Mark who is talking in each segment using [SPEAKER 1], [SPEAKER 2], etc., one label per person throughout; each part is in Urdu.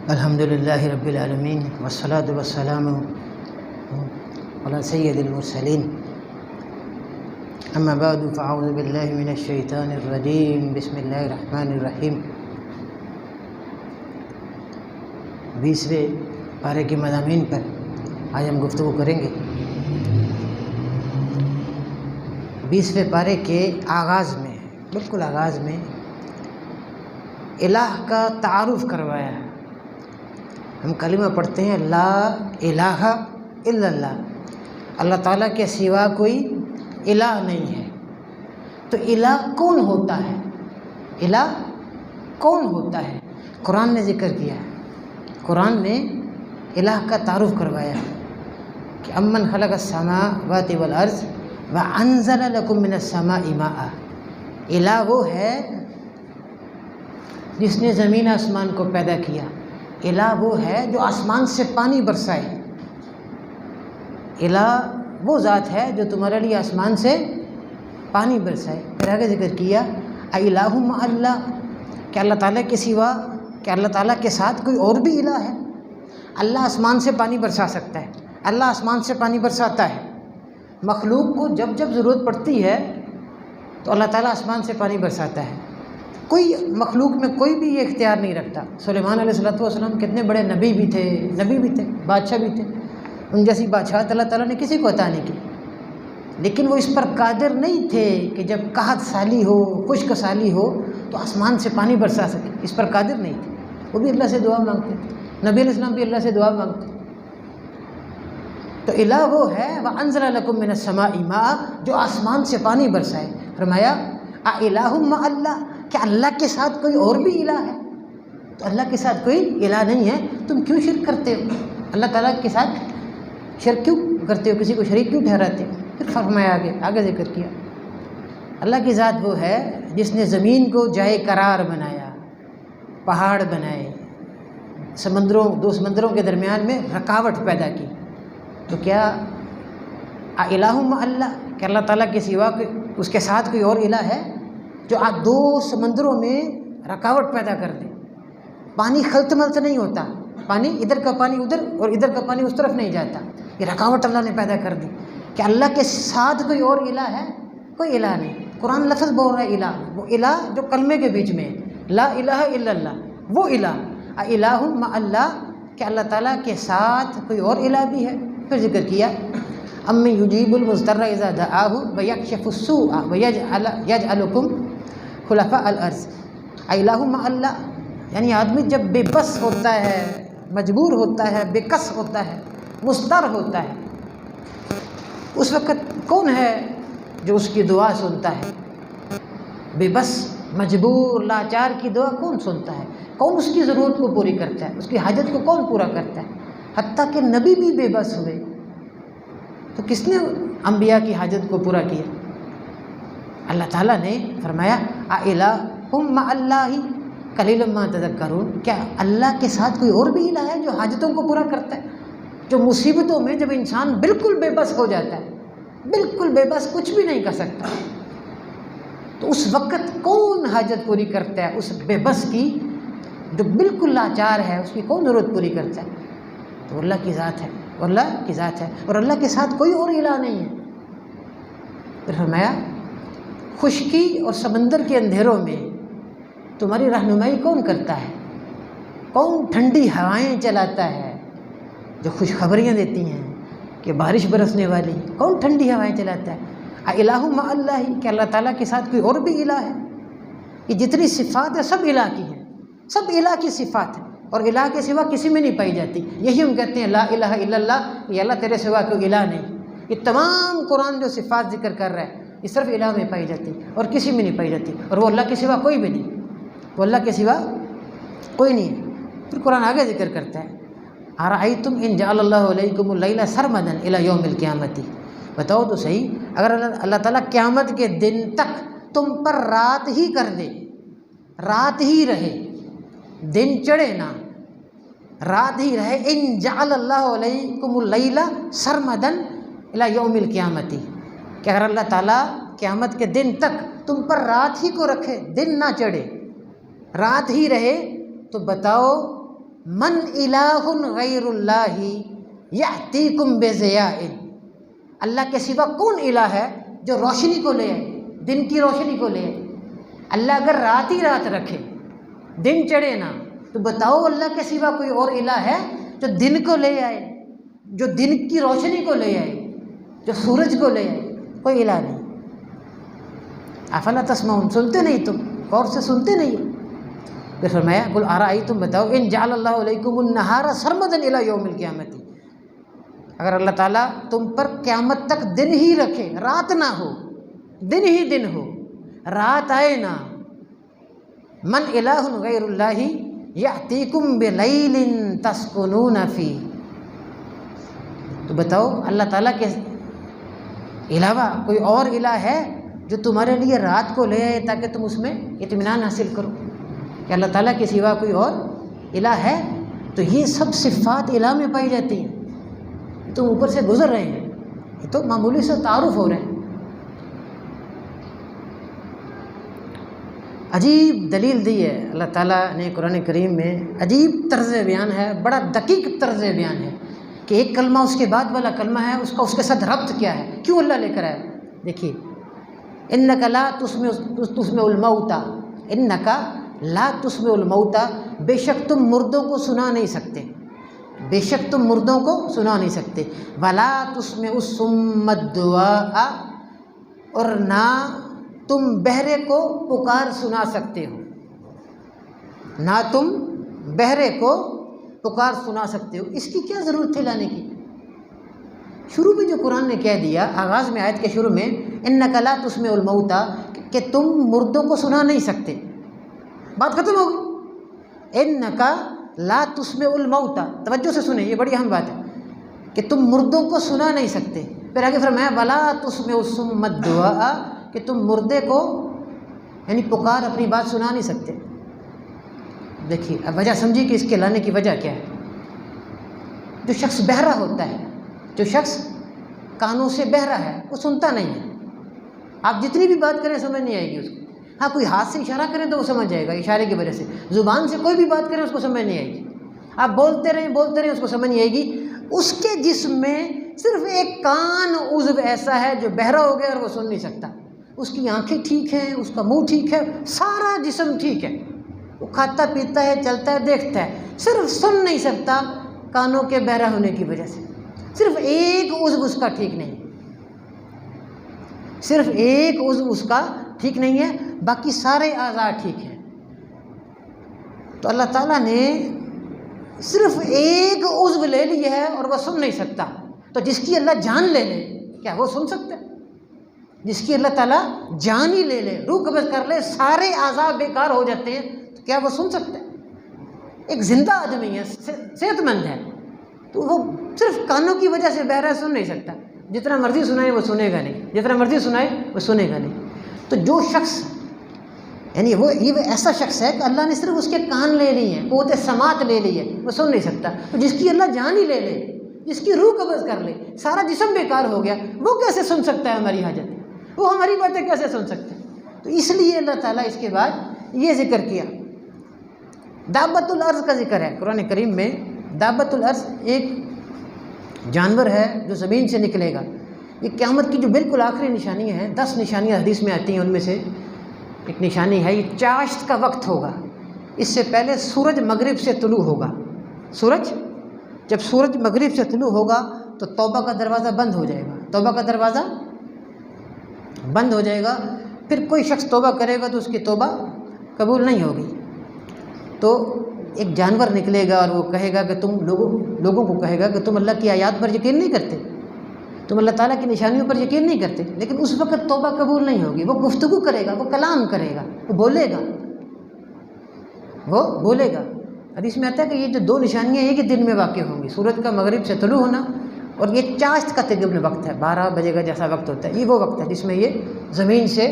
[SPEAKER 1] الحمد للہ رب العالمین والصلاة والسلام علی سید المرسلین اما بعد فاعوذ باللہ من الشیطان الرجیم بسم اللہ الرحمن الرحیم 20ویں پارے کے مضامین پر آج ہم گفتگو کریں گے۔ 20ویں پارے کے آغاز میں، بالکل آغاز میں الہ کا تعارف کروایا ہے۔ ہم کلمہ پڑھتے ہیں لا الہ الا اللہ، اللہ تعالیٰ کے سوا کوئی الہ نہیں ہے۔ تو الہ کون ہوتا ہے؟ الہ کون ہوتا ہے؟ قرآن نے ذکر کیا ہے، قرآن نے الہ کا تعارف کروایا ہے کہ امن خلق السماوات والارض وانزل لکم من السماء ماء۔ الہ وہ ہے جس نے زمین آسمان کو پیدا کیا، الہ وہ ہے جو آسمان سے پانی برسائے، الہ وہ ذات ہے جو تمہارے لیے آسمان سے پانی برسائے۔ پھر آگے ذکر کیا الہ مع اللہ، کہ اللہ تعالیٰ کے سوا، کہ اللہ تعالیٰ کے ساتھ کوئی اور بھی الہ ہے؟ اللہ آسمان سے پانی برسا سکتا ہے، اللہ آسمان سے پانی برساتا ہے۔ مخلوق کو جب جب ضرورت پڑتی ہے تو اللہ تعالیٰ آسمان سے پانی برساتا ہے۔ کوئی مخلوق میں کوئی بھی یہ اختیار نہیں رکھتا۔ سلیمان علیہ السلام کتنے بڑے نبی بھی تھے، بادشاہ بھی تھے، ان جیسی بادشاہت اللہ تعالیٰ نے کسی کو عطا نہیں کی، لیکن وہ اس پر قادر نہیں تھے کہ جب قحط سالی ہو، خشک سالی ہو تو آسمان سے پانی برسا سکے، اس پر قادر نہیں تھے۔ وہ بھی اللہ سے دعا مانگتے تھے، نبی علیہ السلام بھی اللہ سے دعا مانگتے۔ تو الہ وہ ہے وَأَنزَلَ لَكُم مِّنَ السَّمَاءِ مَاءً، جو آسمان سے پانی برسائے۔ فرمایا اَإِلَٰهٌ مَّعَ اللَّهِ، کہ اللہ کے ساتھ کوئی اور بھی الہ ہے؟ تو اللہ کے ساتھ کوئی الہ نہیں ہے، تم کیوں شرک کرتے ہو؟ اللہ تعالیٰ کے ساتھ شرک کیوں کرتے ہو؟ کسی کو شریک کیوں ٹھہراتے ہو؟ پھر فرمایا آگے ذکر کیا اللہ کی ذات وہ ہے جس نے زمین کو جائے قرار بنایا، پہاڑ بنائے، دو سمندروں کے درمیان میں رکاوٹ پیدا کی۔ تو کیا الہ مع اللہ، کہ اللہ تعالیٰ کے سوا اس کے ساتھ کوئی اور الہ ہے جو آپ دو سمندروں میں رکاوٹ پیدا کر دے؟ پانی خلط ملط نہیں ہوتا، پانی ادھر کا پانی ادھر اور ادھر کا پانی اس طرف نہیں جاتا، یہ رکاوٹ اللہ نے پیدا کر دی۔ کہ اللہ کے ساتھ کوئی اور الہ ہے؟ کوئی الہ نہیں۔ قرآن لفظ بول رہا ہے الہ، وہ الہ جو کلمے کے بیچ میں ہے، لا الہ الا اللہ، وہ الہ۔ الہ مع اللہ، کہ اللہ تعالیٰ کے ساتھ کوئی اور الہ بھی ہے۔ پھر ذکر کیا امن یجیب المضطر اذا دعاہ ویکشف السوء ویجعلکم خلفاء الارض۔ الہ مع اللہ، یعنی آدمی جب بے بس ہوتا ہے، مجبور ہوتا ہے، بے کس ہوتا ہے، مضطر ہوتا ہے، اس وقت کون ہے جو اس کی دعا سنتا ہے؟ بے بس، مجبور، لاچار کی دعا کون سنتا ہے؟ کون اس کی ضرورت کو پوری کرتا ہے؟ اس کی حاجت کو کون پورا کرتا ہے؟ حتیٰ کہ نبی بھی بے بس ہوئے تو کس نے انبیاء کی حاجت کو پورا کیا؟ اللہ تعالیٰ نے فرمایا اَإِلَٰهٌ مَّعَ اللَّهِ قَلِيلًا مَّا تَذَكَّرُونَ، کیا اللہ کے ساتھ کوئی اور بھی الہ ہے جو حاجتوں کو پورا کرتا ہے؟ جو مصیبتوں میں جب انسان بالکل بے بس ہو جاتا ہے، بالکل بے بس، کچھ بھی نہیں کر سکتا، تو اس وقت کون حاجت پوری کرتا ہے اس بے بس کی؟ جو بالکل لاچار ہے، اس کی کون ضرورت پوری کرتا ہے؟ تو اللہ کی ذات ہے، اور اللہ کی ذات ہے، اور اللہ کے ساتھ کوئی اور الہ نہیں ہے۔ پھر فرمایا خشکی اور سمندر کے اندھیروں میں تمہاری رہنمائی کون کرتا ہے؟ کون ٹھنڈی ہوائیں چلاتا ہے جو خوشخبریاں دیتی ہیں کہ بارش برسنے والی؟ کون ٹھنڈی ہوائیں چلاتا ہے؟ الہ مع اللہ، کہ اللہ تعالیٰ کے ساتھ کوئی اور بھی الہ ہے؟ یہ جتنی صفات ہے سب الہ کی ہیں، سب الہ کی صفات ہیں، اور الہ کے سوا کسی میں نہیں پائی جاتی۔ یہی ہم کہتے ہیں لا الہ الا اللہ، یہ اللہ تیرے سوا کوئی الہ نہیں۔ یہ تمام قرآن جو صفات ذکر کر رہا ہے یہ صرف الہ میں پائی جاتی اور کسی میں نہیں پائی جاتی، اور وہ اللہ کے سوا کوئی بھی نہیں، وہ اللہ کے سوا کوئی نہیں ہے۔ پھر قرآن آگے ذکر کرتا ہے ارأیتم ان جعل اللہ علیکم اللیل سرمدا الی یوم القیامۃ، بتاؤ تو صحیح، اگر اللہ تعالیٰ قیامت کے دن تک تم پر رات ہی کر دے، رات ہی رہے، دن چڑھے نہ، رات ہی رہے، ان جعل اللہ علیکم اللیل سرمدا الی یوم القیامۃ، کہ اگر اللہ تعالیٰ قیامت کے دن تک تم پر رات ہی کو رکھے، دن نہ چڑھے، رات ہی رہے، تو بتاؤ من الہ غیر اللہ یأتیکم بضیاء، اللہ کے سوا کون الہ ہے جو روشنی کو لے آئے، دن کی روشنی کو لے آئے؟ اللہ اگر رات ہی رات رکھے، دن چڑھے نہ، تو بتاؤ اللہ کے سوا کوئی اور الہ ہے جو دن کو لے آئے، جو دن کی روشنی کو لے آئے، جو سورج کو لے آئے؟ کوئی الہ نہیں۔ افلا تسمعون، سنتے نہیں تم، غور سے سنتے نہیں۔ پھر فرمایا قل ارأیتم، بتاؤ، ان جعل اللہ علیکم النہار سرمدا الی یوم القیامۃ، اگر اللہ تعالیٰ تم پر قیامت تک دن ہی رکھے، رات نہ ہو، دن ہی دن ہو، رات آئے نہ، من الہ غیر اللہ یأتیکم بلیل تسکنون فیہ، تو بتاؤ اللہ تعالیٰ کے علاوہ کوئی اور الہ ہے جو تمہارے لیے رات کو لے آئے تاکہ تم اس میں اطمینان حاصل کرو؟ کہ اللہ تعالیٰ کے سوا کوئی اور الہ ہے؟ تو یہ سب صفات الہ میں پائی جاتی ہیں، تم اوپر سے گزر رہے ہیں، یہ تو معمولی سے تعارف ہو رہے ہیں۔ عجیب دلیل دی ہے اللہ تعالیٰ نے قرآن کریم میں، عجیب طرز بیان ہے، بڑا دقیق طرز بیان ہے کہ ایک کلمہ اس کے بعد والا کلمہ ہے، اس کے ساتھ ربط کیا ہے، کیوں اللہ لے کر آیا۔ دیکھیے، انک لا تسمع الموتى، انک لا تسمع الموتى، بے شک تم مردوں کو سنا نہیں سکتے، بے شک تم مردوں کو سنا نہیں سکتے، ولا تسمع الصم الدعاء، اور نہ تم بہرے کو پکار سنا سکتے ہو، نہ تم بہرے کو پکار سنا سکتے ہو۔ اس کی کیا ضرورت تھی لانے کی؟ شروع میں جو قرآن نے کہہ دیا، آغاز میں آیت کے شروع میں، انک لا تسمع الموتى، کہ تم مردوں کو سنا نہیں سکتے، بات ختم ہو گئی۔ انک لا تسمع الموتى، توجہ سے سنیں، یہ بڑی اہم بات ہے کہ تم مردوں کو سنا نہیں سکتے۔ پھر آگے فرمایا ولا تسمع الصم الدعاء، کہ تم مردے کو یعنی پکار اپنی بات سنا نہیں سکتے۔ دیکھیے اب وجہ سمجھیے کہ اس کے لانے کی وجہ کیا ہے۔ جو شخص بہرا ہوتا ہے، جو شخص کانوں سے بہرا ہے، وہ سنتا نہیں ہے، آپ جتنی بھی بات کریں سمجھ نہیں آئے گی اس کو۔ ہاں کوئی ہاتھ سے اشارہ کریں تو وہ سمجھ جائے گا اشارے کی وجہ سے، زبان سے کوئی بھی بات کریں اس کو سمجھ نہیں آئے گی، آپ بولتے رہیں اس کو سمجھ نہیں آئے گی۔ اس کے جسم میں صرف ایک کان عضو ایسا ہے جو بہرا ہو گیا اور وہ سن نہیں سکتا، اس کی آنکھیں ٹھیک ہیں، اس کا منہ ٹھیک ہے، سارا جسم ٹھیک ہے، وہ کھاتا پیتا ہے، چلتا ہے، دیکھتا ہے، صرف سن نہیں سکتا کانوں کے بہرا ہونے کی وجہ سے۔ صرف ایک عضو اس کا ٹھیک نہیں، صرف ایک عضو اس کا ٹھیک نہیں ہے، باقی سارے اعضاء ٹھیک ہیں۔ تو اللہ تعالیٰ نے صرف ایک عضو لے لیا ہے اور وہ سن نہیں سکتا، تو جس کی اللہ جان لے لے کیا وہ سن سکتا ہے؟ جس کی اللہ تعالیٰ جان ہی لے لے، روح قبض کر لے، سارے اعضاء بیکار ہو جاتے ہیں، تو کیا وہ سن سکتا ہے؟ ایک زندہ آدمی ہے، صحت مند ہے، تو وہ صرف کانوں کی وجہ سے بہرا سن نہیں سکتا، جتنا مرضی سنائے وہ سنے گا نہیں، جتنا مرضی سنائے وہ سنے گا نہیں۔ تو جو شخص یعنی یہ ایسا شخص ہے کہ اللہ نے صرف اس کے کان لے لی ہیں، قوت سماعت لے لی ہے، وہ سن نہیں سکتا۔ تو جس کی اللہ جان ہی لے لے، جس کی روح قبض کر لے، سارا جسم بیکار ہو گیا، وہ کیسے سن سکتا ہے ہماری حاجت؟ وہ ہماری باتیں کیسے سن سکتے ہیں؟ تو اس لیے اللہ تعالیٰ اس کے بعد یہ ذکر کیا۔ دابۃ الارض کا ذکر ہے قرآن کریم میں۔ دابۃ الارض ایک جانور ہے جو زمین سے نکلے گا۔ یہ قیامت کی جو بالکل آخری نشانیاں ہیں، 10 نشانیاں حدیث میں آتی ہیں، ان میں سے ایک نشانی ہے یہ چاشت کا وقت ہوگا، اس سے پہلے سورج مغرب سے طلوع ہوگا۔ جب سورج مغرب سے طلوع ہوگا تو توبہ کا دروازہ بند ہو جائے گا، توبہ کا دروازہ بند ہو جائے گا، پھر کوئی شخص توبہ کرے گا تو اس کی توبہ قبول نہیں ہوگی۔ تو ایک جانور نکلے گا اور وہ کہے گا کہ تم لوگوں کو کہے گا کہ تم اللہ کی آیات پر یقین نہیں کرتے، تم اللہ تعالیٰ کی نشانیوں پر یقین نہیں کرتے، لیکن اس وقت توبہ قبول نہیں ہوگی۔ وہ گفتگو کرے گا، وہ کلام کرے گا، وہ بولے گا۔ حدیث میں آتا ہے کہ یہ جو 2 نشانیاں ایک ہی دن میں واقع ہوں گی، سورج کا مغرب سے طلوع ہونا اور یہ چاشت کا تقریباً وقت ہے، 12 بجے کا جیسا وقت ہوتا ہے، یہ وہ وقت ہے جس میں یہ زمین سے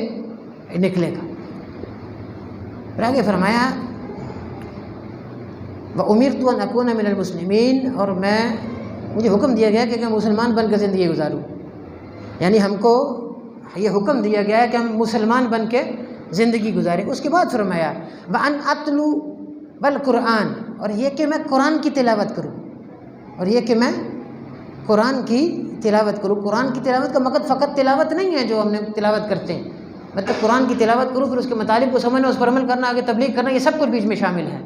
[SPEAKER 1] نکلے گا۔ پھر آگے فرمایا وَأُمِرْتُ أَنْ أَكُونَ مِنَ الْمُسْلِمِينَ، اور مجھے حکم دیا گیا کہ میں مسلمان بن کے زندگی گزاروں، یعنی ہم کو یہ حکم دیا گیا ہے کہ ہم مسلمان بن کے زندگی گزاریں۔ اس کے بعد فرمایا وَأَنْ أَتْلُو وَالْقُرْآنَ، اور یہ کہ میں قرآن کی تلاوت کروں، اور یہ کہ میں قرآن کی تلاوت کروں۔ قرآن کی تلاوت کا مقصد فقط تلاوت نہیں ہے جو ہم نے تلاوت کرتے ہیں، مطلب قرآن کی تلاوت کروں، پھر اس کے مطالب کو سمجھنا، اس پر عمل کرنا، آگے تبلیغ کرنا، یہ سب کچھ بیچ میں شامل ہے۔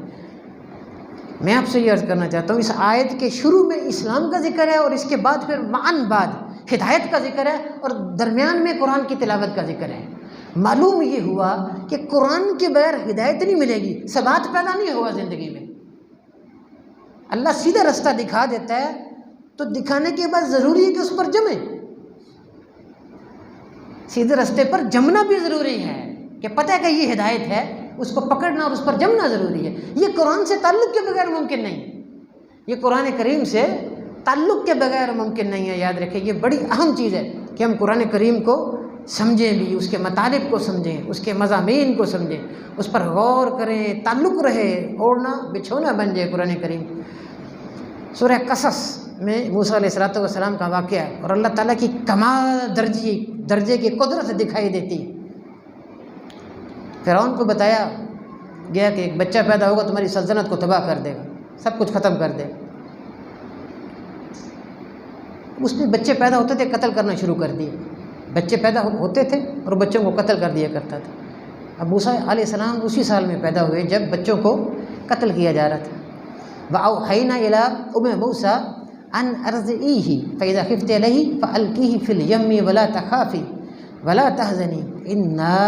[SPEAKER 1] میں آپ سے یہ عرض کرنا چاہتا ہوں، اس آیت کے شروع میں اسلام کا ذکر ہے، اور اس کے بعد پھر معاً بعد ہدایت کا ذکر ہے، اور درمیان میں قرآن کی تلاوت کا ذکر ہے۔ معلوم یہ ہوا کہ قرآن کے بغیر ہدایت نہیں ملے گی، ثبات پیدا نہیں ہوگا زندگی میں۔ اللہ سیدھا رستہ دکھا دیتا ہے تو دکھانے کے بعد ضروری ہے کہ اس پر جمیں، سیدھے رستے پر جمنا بھی ضروری ہے، کہ پتہ ہے کہ یہ ہدایت ہے، اس کو پکڑنا اور اس پر جمنا ضروری ہے۔ یہ قرآن سے تعلق کے بغیر ممکن نہیں، یہ قرآن کریم سے تعلق کے بغیر ممکن نہیں ہے۔ یاد رکھیں، یہ بڑی اہم چیز ہے کہ ہم قرآن کریم کو سمجھیں بھی، اس کے مطالب کو سمجھیں، اس کے مضامین کو سمجھیں، اس پر غور کریں، تعلق رہے، اوڑھنا بچھونا بن جائے قرآن کریم۔ سورہ قصص میں موسیٰ علیہ السلام کا واقعہ ہے، اور اللہ تعالیٰ کی کمال درجے کی قدرت دکھائی دیتی ہے۔ فرعون کو بتایا گیا کہ ایک بچہ پیدا ہوگا تمہاری سلطنت کو تباہ کر دے گا، سب کچھ ختم کر دے گا۔ اس میں بچے پیدا ہوتے تھے، قتل کرنا شروع کر دیے، بچے پیدا ہوتے تھے اور بچوں کو قتل کر دیا کرتا تھا۔ اب موسیٰ علیہ السلام اسی سال میں پیدا ہوئے جب بچوں کو قتل کیا جا رہا تھا۔ وَأَوْحَيْنَا إِلَىٰ أُمِّ مُوسَىٰ أَنْ أَرْضِعِيهِ فَإِذَا خِفْتِ عَلَيْهِ فَأَلْقِيهِ فِي الْيَمِّ وَلَا تَخَافِي وَلَا تَحْزَنِي إِنَّا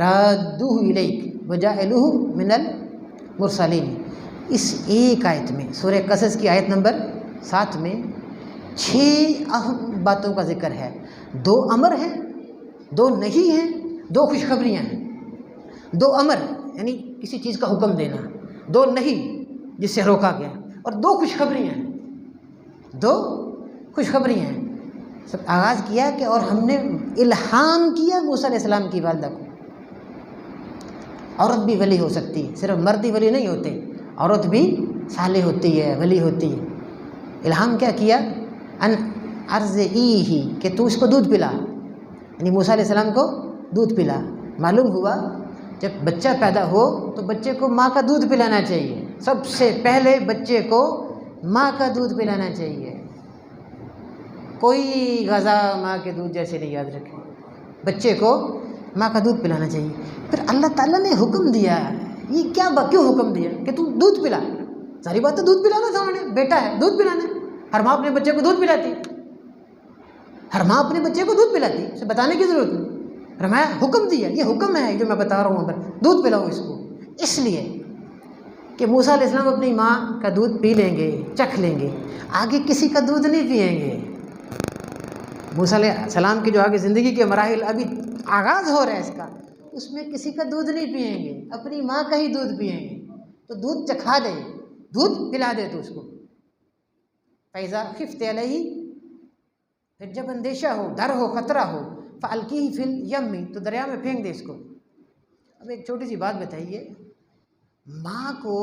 [SPEAKER 1] رَادُّوهُ إِلَيْكِ وَجَاعِلُوهُ مِنَ الْمُرْسَلِينَ۔ اس ایک آیت میں، سورہ قصص کی آیت نمبر 7 میں 6 اہم باتوں کا ذکر ہے۔ 2 امر ہیں، 2 نہیں ہیں، 2 خوشخبریاں ہیں۔ 2 امر یعنی کسی چیز کا حکم دینا، 2 نہیں جس سے روکا گیا، اور 2 خوشخبریاں ہیں، 2 خوشخبریاں ہیں۔ سب آغاز کیا کہ اور ہم نے الہام کیا موسیٰ علیہ السلام کی والدہ کو۔ عورت بھی ولی ہو سکتی ہے، صرف مرد ہی ولی نہیں ہوتے، عورت بھی صالح ہوتی ہے، ولی ہوتی ہے۔ الہام کیا کیا؟ ان ارضعیہ، کہ تو اس کو دودھ پلا، یعنی موسیٰ علیہ السلام کو دودھ پلا۔ معلوم ہوا جب بچہ پیدا ہو تو بچے کو ماں کا دودھ پلانا چاہیے، سب سے پہلے بچے کو ماں کا دودھ پلانا چاہیے۔ کوئی غذا ماں کے دودھ جیسے نہیں، یاد رکھیں، بچے کو ماں کا دودھ پلانا چاہیے۔ پھر اللہ تعالیٰ نے حکم دیا، یہ کیوں حکم دیا کہ تو دودھ پلا؟ ساری بات تو دودھ پلانا تھا، انہوں نے، بیٹا ہے دودھ پلانا ہے۔ ہر ماں اپنے بچے کو دودھ پلاتی، ہر ماں اپنے بچے کو دودھ پلاتی، اسے بتانے کی ضرورت نہیں۔ فرمایا حکم دیا، یہ حکم ہے جو میں بتا رہا ہوں، دودھ پلاؤ اس کو، اس لیے کہ موسیٰ علیہ السلام اپنی ماں کا دودھ پی لیں گے، چکھ لیں گے، آگے کسی کا دودھ نہیں پئیں گے۔ موسیٰ علیہ السلام کی جو آگے زندگی کے مراحل ابھی آغاز ہو رہا ہے اس کا، اس میں کسی کا دودھ نہیں پئیں گے، اپنی ماں کا ہی دودھ پئیں گے۔ تو دودھ چکھا دے، دودھ پلا دے تو اس کو۔ فَإِذَا خِفْتِ عَلَيْهِ، پھر جب اندیشہ ہو، ڈر ہو، خطرہ ہو، فَأَلْقِيهِ فِي الْيَمِّ، تو دریا میں پھینک دے اس کو۔ اب ایک چھوٹی سی بات بتائیے، ماں کو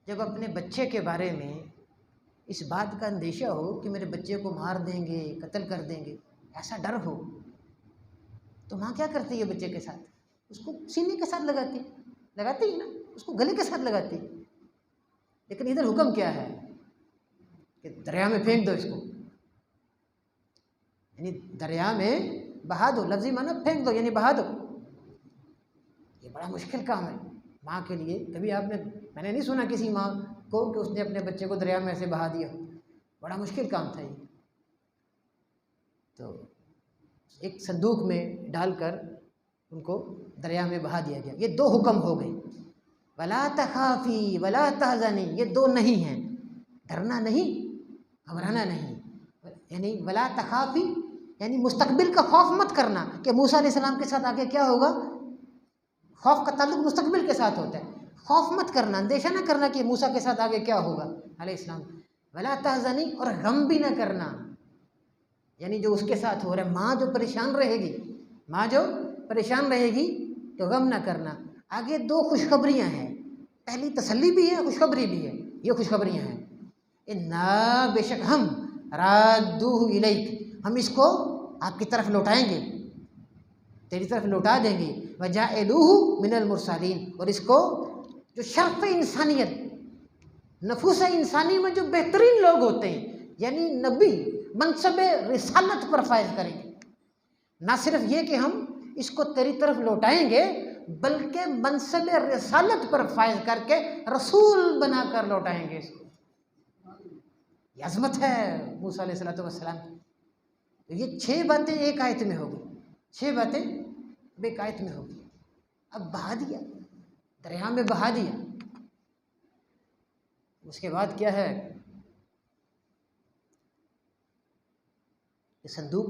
[SPEAKER 1] جب اپنے بچے کے بارے میں اس بات کا اندیشہ ہو کہ میرے بچے کو مار دیں گے، قتل کر دیں گے، ایسا ڈر ہو، تو ماں کیا کرتی ہے بچے کے ساتھ؟ اس کو سینے کے ساتھ لگاتی ہے نا، اس کو گلے کے ساتھ لگاتی ہے۔ لیکن ادھر حکم کیا ہے کہ دریا میں پھینک دو اس کو، یعنی دریا میں بہا دو، لفظی معنی پھینک دو یعنی بہا دو۔ یہ بڑا مشکل کام ہے ماں کے لیے۔ کبھی میں نے نہیں سنا کسی ماں کو کہ اس نے اپنے بچے کو دریا میں ایسے بہا دیا، بڑا مشکل کام تھا یہ۔ تو ایک صندوق میں ڈال کر ان کو دریا میں بہا دیا گیا۔ یہ 2 حکم ہو گئے، ولا تخافی ولا تحزنی، یہ 2 نہیں ہیں، ڈرنا نہیں، گھبرانا نہیں، یعنی ولا تخافی یعنی مستقبل کا خوف مت کرنا کہ موسیٰ علیہ السلام کے ساتھ آگے کیا ہوگا۔ خوف کا تعلق مستقبل کے ساتھ ہوتا ہے، خوف مت کرنا، اندیشہ نہ کرنا کہ موسیٰ کے ساتھ آگے کیا ہوگا علیہ السلام۔ ولا تحزنی، اور غم بھی نہ کرنا، یعنی جو اس کے ساتھ ہو رہا ہے، ماں جو پریشان رہے گی تو غم نہ کرنا۔ آگے 2 خوشخبریاں ہیں، پہلی تسلی بھی ہے، خوشخبری بھی ہے۔ یہ خوشخبریاں ہیں، اِنَّا، بے شک ہم، رَادُّوهُ إِلَيْكَ، ہم اس کو آپ کی طرف لوٹائیں گے، تیری طرف لوٹا دیں گے۔ وَجَاعِلُوهُ مِنَ الْمُرْسَلِينَ، اور اس کو جو شرف انسانیت نفوس انسانی میں جو بہترین لوگ ہوتے ہیں، یعنی نبی منصب رسالت پر فائز کریں گے. نہ صرف یہ کہ ہم اس کو تیری طرف لوٹائیں گے، بلکہ منصب رسالت پر فائز کر کے رسول بنا کر لوٹائیں گے اس کو. یہ عظمت ہے موسیٰ علیہ السلام کی. تو یہ 6 باتیں ایک آیت میں ہوگی، 6 باتیں ایک آیت میں ہوگی. اب بہا دیا، دریا میں بہا دیا. اس کے بعد کیا ہے کہ صندوق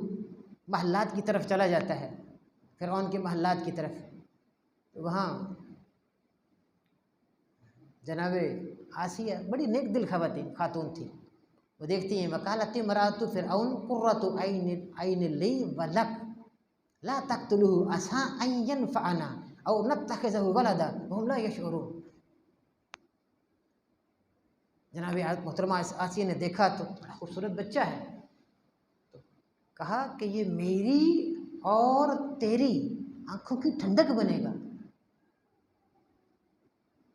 [SPEAKER 1] محلات کی طرف چلا جاتا ہے، فرعون کے محلات کی طرف. تو وہاں جناب آسیہ بڑی نیک دل خاتون تھی. وہ دیکھتی ہیں وقالت امرأۃ فرعون قرۃ عین لی ولک لا تقتلوه عسى ان ينفعنا او نتخذه ولدا وهم لا يشعرون. جناب محترمہ آسیہ نے دیکھا تو بڑا خوبصورت بچہ ہے، تو کہا کہ یہ میری اور تیری آنکھوں کی ٹھنڈک بنے گا.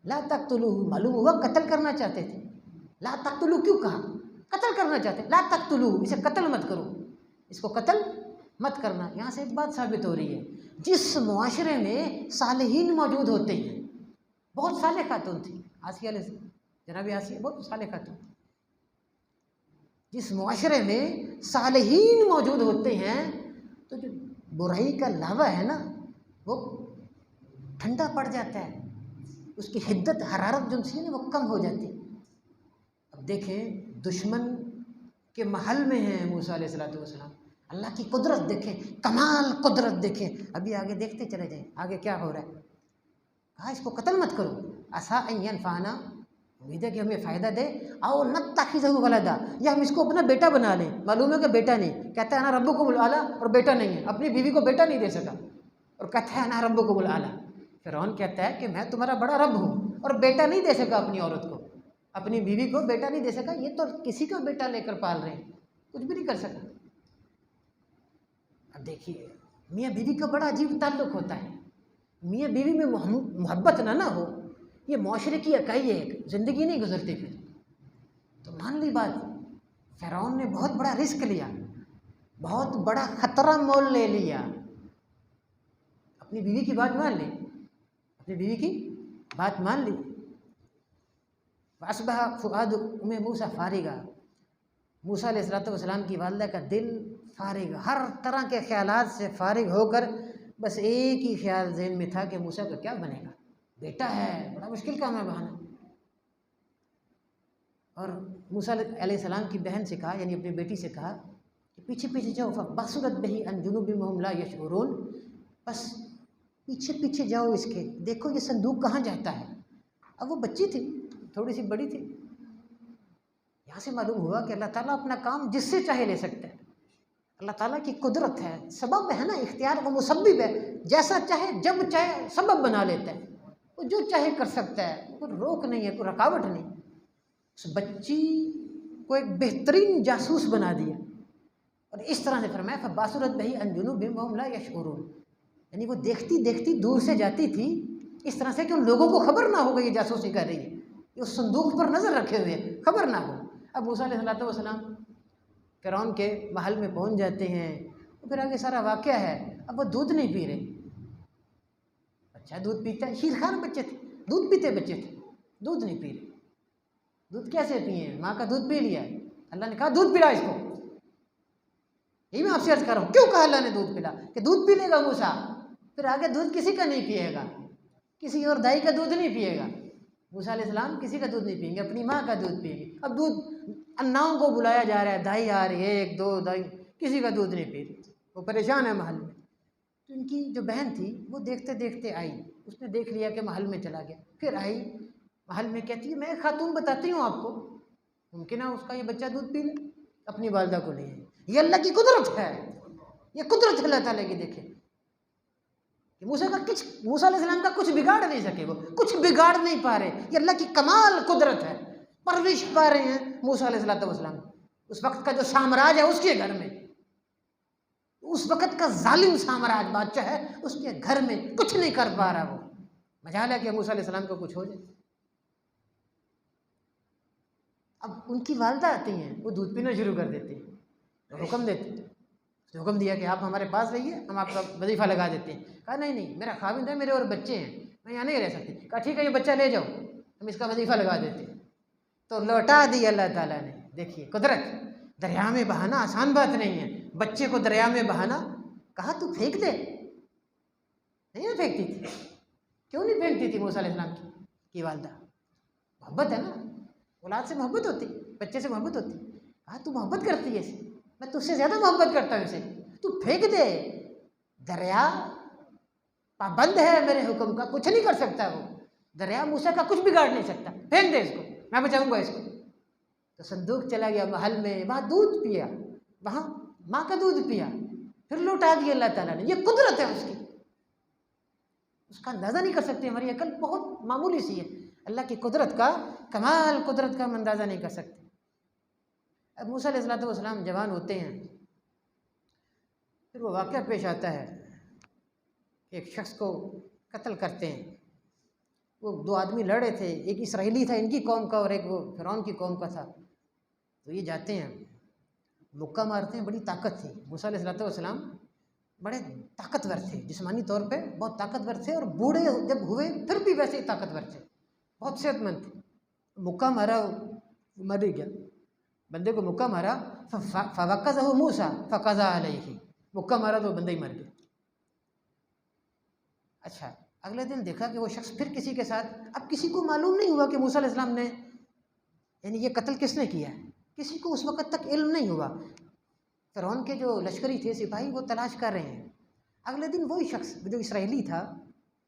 [SPEAKER 1] لا تقتلوه معلوم ہوا قتل کرنا چاہتے تھے. لا تقتلوه کیوں کہا؟ قتل کرنا چاہتے. لا تقتلوه اسے قتل مت کرو، اس کو قتل مت کرنا. یہاں سے ایک بات ثابت ہو رہی ہے، جس معاشرے میں صالحین موجود ہوتے ہیں، بہت صالح خاتون تھی آسیہ علیہ جناب آسیہ بہت صالح خاتون. جس معاشرے میں صالحین موجود ہوتے ہیں تو جو برائی کا لاوا ہے نا وہ ٹھنڈا پڑ جاتا ہے، اس کی حدت حرارت جو سی ہے نا وہ کم ہو جاتی. اب دیکھیں دشمن کے محل میں ہیں موسیٰ علیہ السلام. اللہ کی قدرت دیکھیں، کمال قدرت دیکھیں. ابھی آگے دیکھتے چلے جائیں آگے کیا ہو رہا ہے. کہا اس کو قتل مت کرو، عسیٰ ان ینفعنا، امید ہے کہ ہمیں فائدہ دے، او نتخذہ ولدا، یا ہم اس کو اپنا بیٹا بنا لیں. معلوم ہے کہ بیٹا نہیں، کہتا ہے انا ربکم الاعلی، اور بیٹا نہیں ہے، اپنی بیوی کو بیٹا نہیں دے سکا اور کہتا ہے انا ربکم الاعلی. فرعون کہتا ہے کہ میں تمہارا بڑا رب ہوں اور بیٹا نہیں دے سکا اپنی عورت کو، اپنی بیوی کو بیٹا نہیں دے سکا. یہ تو کسی کو بیٹا لے کر پال رہے ہیں، کچھ بھی نہیں کر سکا. اب دیکھیے میاں بیوی کا بڑا عجیب تعلق ہوتا ہے. میاں بیوی میں محبت نہ ہو، یہ معاشرے کی اکائی ہے، ایک زندگی نہیں گزرتی پھر. تو مان لی بات، فرعون نے بہت بڑا رسک لیا، بہت بڑا خطرہ مول لے لیا. اپنی بیوی کی بات مان لی، اپنی بیوی کی بات مان لی. فاصبح فؤاد ام موسیٰ فارغا، موسیٰ علیہ السلام کی والدہ کا دل فارغ، ہر طرح کے خیالات سے فارغ ہو کر بس ایک ہی خیال ذہن میں تھا کہ موسیٰ کا کیا بنے گا، بیٹا ہے، بڑا مشکل کام ہے بہانا. اور موسیٰ علیہ السلام کی بہن سے کہا، یعنی اپنی بیٹی سے کہا کہ پیچھے پیچھے جاؤ. فبصرت بہ عن جنوبہم وہم لا یشعرون، بس پیچھے پیچھے جاؤ اس کے، دیکھو یہ صندوق کہاں جاتا ہے. اب وہ بچی تھی، تھوڑی سی بڑی تھی. یہاں سے معلوم ہوا کہ اللہ تعالیٰ اپنا کام جس سے چاہے لے سکتا ہے. اللہ تعالیٰ کی قدرت ہے، سبب ہے نا، اختیار وہ مسبب ہے، جیسا چاہے جب چاہے سبب بنا لیتا ہے. وہ جو چاہے کر سکتا ہے، کوئی روک نہیں ہے، کوئی رکاوٹ نہیں. اس بچی کو ایک بہترین جاسوس بنا دیا. اور اس طرح سے فرمایا فبصرت بہ عن جنوبہم وہم لا یشعرون، یعنی وہ دیکھتی دیکھتی دور سے جاتی تھی اس طرح سے کہ ان لوگوں کو خبر نہ ہو کہ یہ جاسوسی کر رہی ہے، یہ اس صندوق پر نظر رکھے ہوئے خبر نہ ہو. اب موسیٰ علیہ السلام فرعون کے محل میں پہنچ جاتے ہیں. پھر آگے سارا واقعہ ہے. اب وہ دودھ نہیں پی رہے، اچھا دودھ پیتا ہے، شیرخوار بچے تھے، دودھ پیتے بچے تھے، دودھ نہیں پی رہے. دودھ کیسے پیئیں؟ ماں کا دودھ پی لیا. اللہ نے کہا دودھ پلا اس کو. یہی میں آپ سے عرض کر رہا ہوں، کیوں کہا اللہ نے دودھ پلا؟ کہ دودھ پی لے گا موسیٰ، پھر آگے دودھ کسی کا نہیں پیے گا، کسی اور دائی کا دودھ نہیں پیے گا. موسیٰ علیہ السلام کسی کا دودھ نہیں پئیں گے، اپنی ماں کا دودھ پئیں گے. اب دودھ اناؤں کو بلایا جا رہا ہے، دائی آ رہی ہے، 1 2 دائی، کسی کا دودھ نہیں پی رہی. وہ پریشان ہے محل میں. تو ان کی جو بہن تھی وہ دیکھتے دیکھتے آئی، اس نے دیکھ لیا کہ محل میں چلا گیا. پھر آئی محل میں، کہتی ہے میں ایک خاتون بتاتی ہوں آپ کو، ممکن ہے اس کا یہ بچہ دودھ پی لے. اپنی والدہ کو لے آئی. یہ اللہ کی قدرت ہے، یہ قدرت ہے اللہ تعالیٰ کی. دیکھیں کہ موسیٰ علیہ السلام کا کچھ بگاڑ نہیں سکے، وہ کچھ بگاڑ نہیں پا رہے. یہ اللہ کی کمال قدرت ہے. پرورش پا رہے ہیں موسیٰ علیہ السلام. اس وقت کا جو سامراج ہے اس کے گھر میں، اس وقت کا ظالم سامراج بادشاہ ہے، اس کے گھر میں کچھ نہیں کر پا رہا. وہ مجال ہے کہ موسیٰ علیہ السلام کو کچھ ہو جائے. اب ان کی والدہ آتی ہیں، وہ دودھ پینا شروع کر دیتے ہیں، حکم دیتے ہیں، حکم دیا کہ آپ ہمارے پاس رہیے، ہم آپ کا وظیفہ لگا دیتے ہیں۔ کہا نہیں نہیں، میرا خاوند ہے، میرے اور بچے ہیں، میں یہاں نہیں رہ سکتی۔ کہا ٹھیک ہے، یہ بچہ لے جاؤ، ہم اس کا وظیفہ لگا دیتے ہیں۔ تو لوٹا دی اللہ تعالیٰ نے۔ دیکھیے قدرت، دریا میں بہانا آسان بات نہیں ہے، بچے کو دریا میں بہانا۔ کہا تو پھینک دے، نہیں نہ پھینکتی تھی، کیوں نہیں پھینکتی تھی موسیٰ علیہ السلام کی والدہ؟ محبت ہے نا، اولاد سے محبت ہوتی، بچے سے محبت ہوتی۔ کہا تو محبت کرتی ہے اسے، میں تجھ سے زیادہ محبت کرتا ہوں اسے، تو پھینک دے، دریا پابند ہے میرے حکم کا، کچھ نہیں کر سکتا وہ، دریا موسیٰ کا کچھ بگاڑ نہیں سکتا، پھینک دے اس کو، میں بچاؤں گا اس کو۔ تو صندوق چلا گیا محل میں، وہاں دودھ پیا، وہاں ماں کا دودھ پیا، پھر لوٹا دیا اللہ تعالیٰ نے۔ یہ قدرت ہے اس کی، اس کا اندازہ نہیں کر سکتے، ہماری عقل بہت معمولی سی ہے، اللہ کی قدرت کا، کمال قدرت کا ہم اندازہ نہیں کر سکتے۔ اب موسیٰ علیہ السلام جوان ہوتے ہیں، پھر وہ واقعہ پیش آتا ہے کہ ایک شخص کو قتل کرتے ہیں۔ وہ دو آدمی لڑے تھے، ایک اسرائیلی تھا ان کی قوم کا اور ایک وہ فرعون کی قوم کا تھا۔ تو یہ جاتے ہیں، مکہ مارتے ہیں، بڑی طاقت تھی۔ موسیٰ علیہ السلام بڑے طاقتور تھے، جسمانی طور پہ بہت طاقتور تھے، اور بوڑھے جب ہوئے پھر بھی ویسے ہی طاقتور تھے، بہت صحت مند تھے۔ مکہ مارا، مر ہی گیا، بندے کو مکہ مارا، فوقظہ موسیٰ فقضى علیہ، مکہ مارا تو بندہ ہی مر گیا۔ اچھا، اگلے دن دیکھا کہ وہ شخص پھر کسی کے ساتھ، اب کسی کو معلوم نہیں ہوا کہ موسیٰ علیہ السلام نے، یعنی یہ قتل کس نے کیا ہے، کسی کو اس وقت تک علم نہیں ہوا۔ فرعون کے جو لشکری تھے، سپاہی، وہ تلاش کر رہے ہیں۔ اگلے دن وہی شخص جو اسرائیلی تھا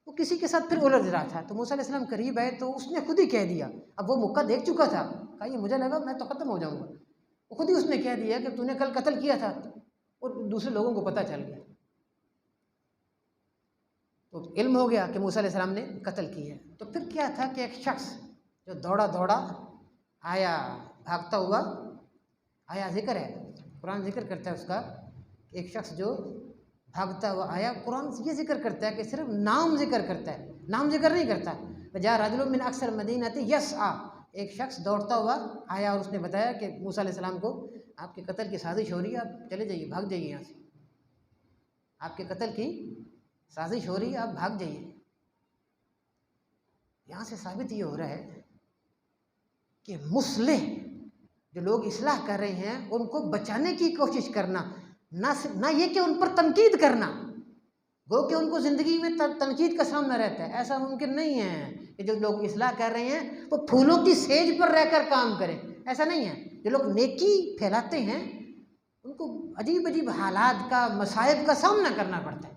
[SPEAKER 1] وہ کسی کے ساتھ پھر الجھ رہا تھا، تو موسیٰ علیہ السلام قریب آئے تو اس نے خود ہی کہہ دیا، اب وہ مکہ دیکھ چکا تھا، کہا یہ مجھے لگا میں تو ختم ہو جاؤں گا، وہ خود ہی اس نے کہہ دیا کہ تو نے کل قتل کیا تھا، اور دوسرے لوگوں کو پتہ چل گیا، تو علم ہو گیا کہ موسیٰ علیہ السلام نے قتل کی ہے۔ تو پھر کیا تھا کہ ایک شخص جو دوڑا دوڑا آیا، بھاگتا ہوا آیا، ذکر ہے، قرآن ذکر کرتا ہے اس کا، کہ ایک شخص جو بھاگتا ہوا آیا، قرآن یہ ذکر کرتا ہے کہ صرف نام ذکر کرتا ہے، نام ذکر نہیں کرتا۔ وجاء رجل من اقصى المدینۃ یسعیٰ، ایک شخص دوڑتا ہوا آیا اور اس نے بتایا کہ موسیٰ علیہ السلام کو آپ کے قتل کی سازش ہو رہی ہے، آپ چلے جائیے، بھاگ جائیے یہاں سے، آپ کے قتل کی سازش ہو رہی ہے، آپ بھاگ جائیے۔ یہاں سے ثابت یہ ہو رہا ہے کہ مصلح جو لوگ اصلاح کر رہے ہیں ان کو بچانے کی کوشش کرنا، نہ یہ کہ ان پر تنقید کرنا، گو کہ ان کو زندگی میں تنقید کا سامنا رہتا ہے، ایسا ممکن نہیں ہے کہ جو لوگ اصلاح کر رہے ہیں وہ پھولوں کی سیج پر رہ کر کام کریں، ایسا نہیں ہے۔ جو لوگ نیکی پھیلاتے ہیں ان کو عجیب عجیب حالات کا، مصائب کا سامنا کرنا پڑتا ہے،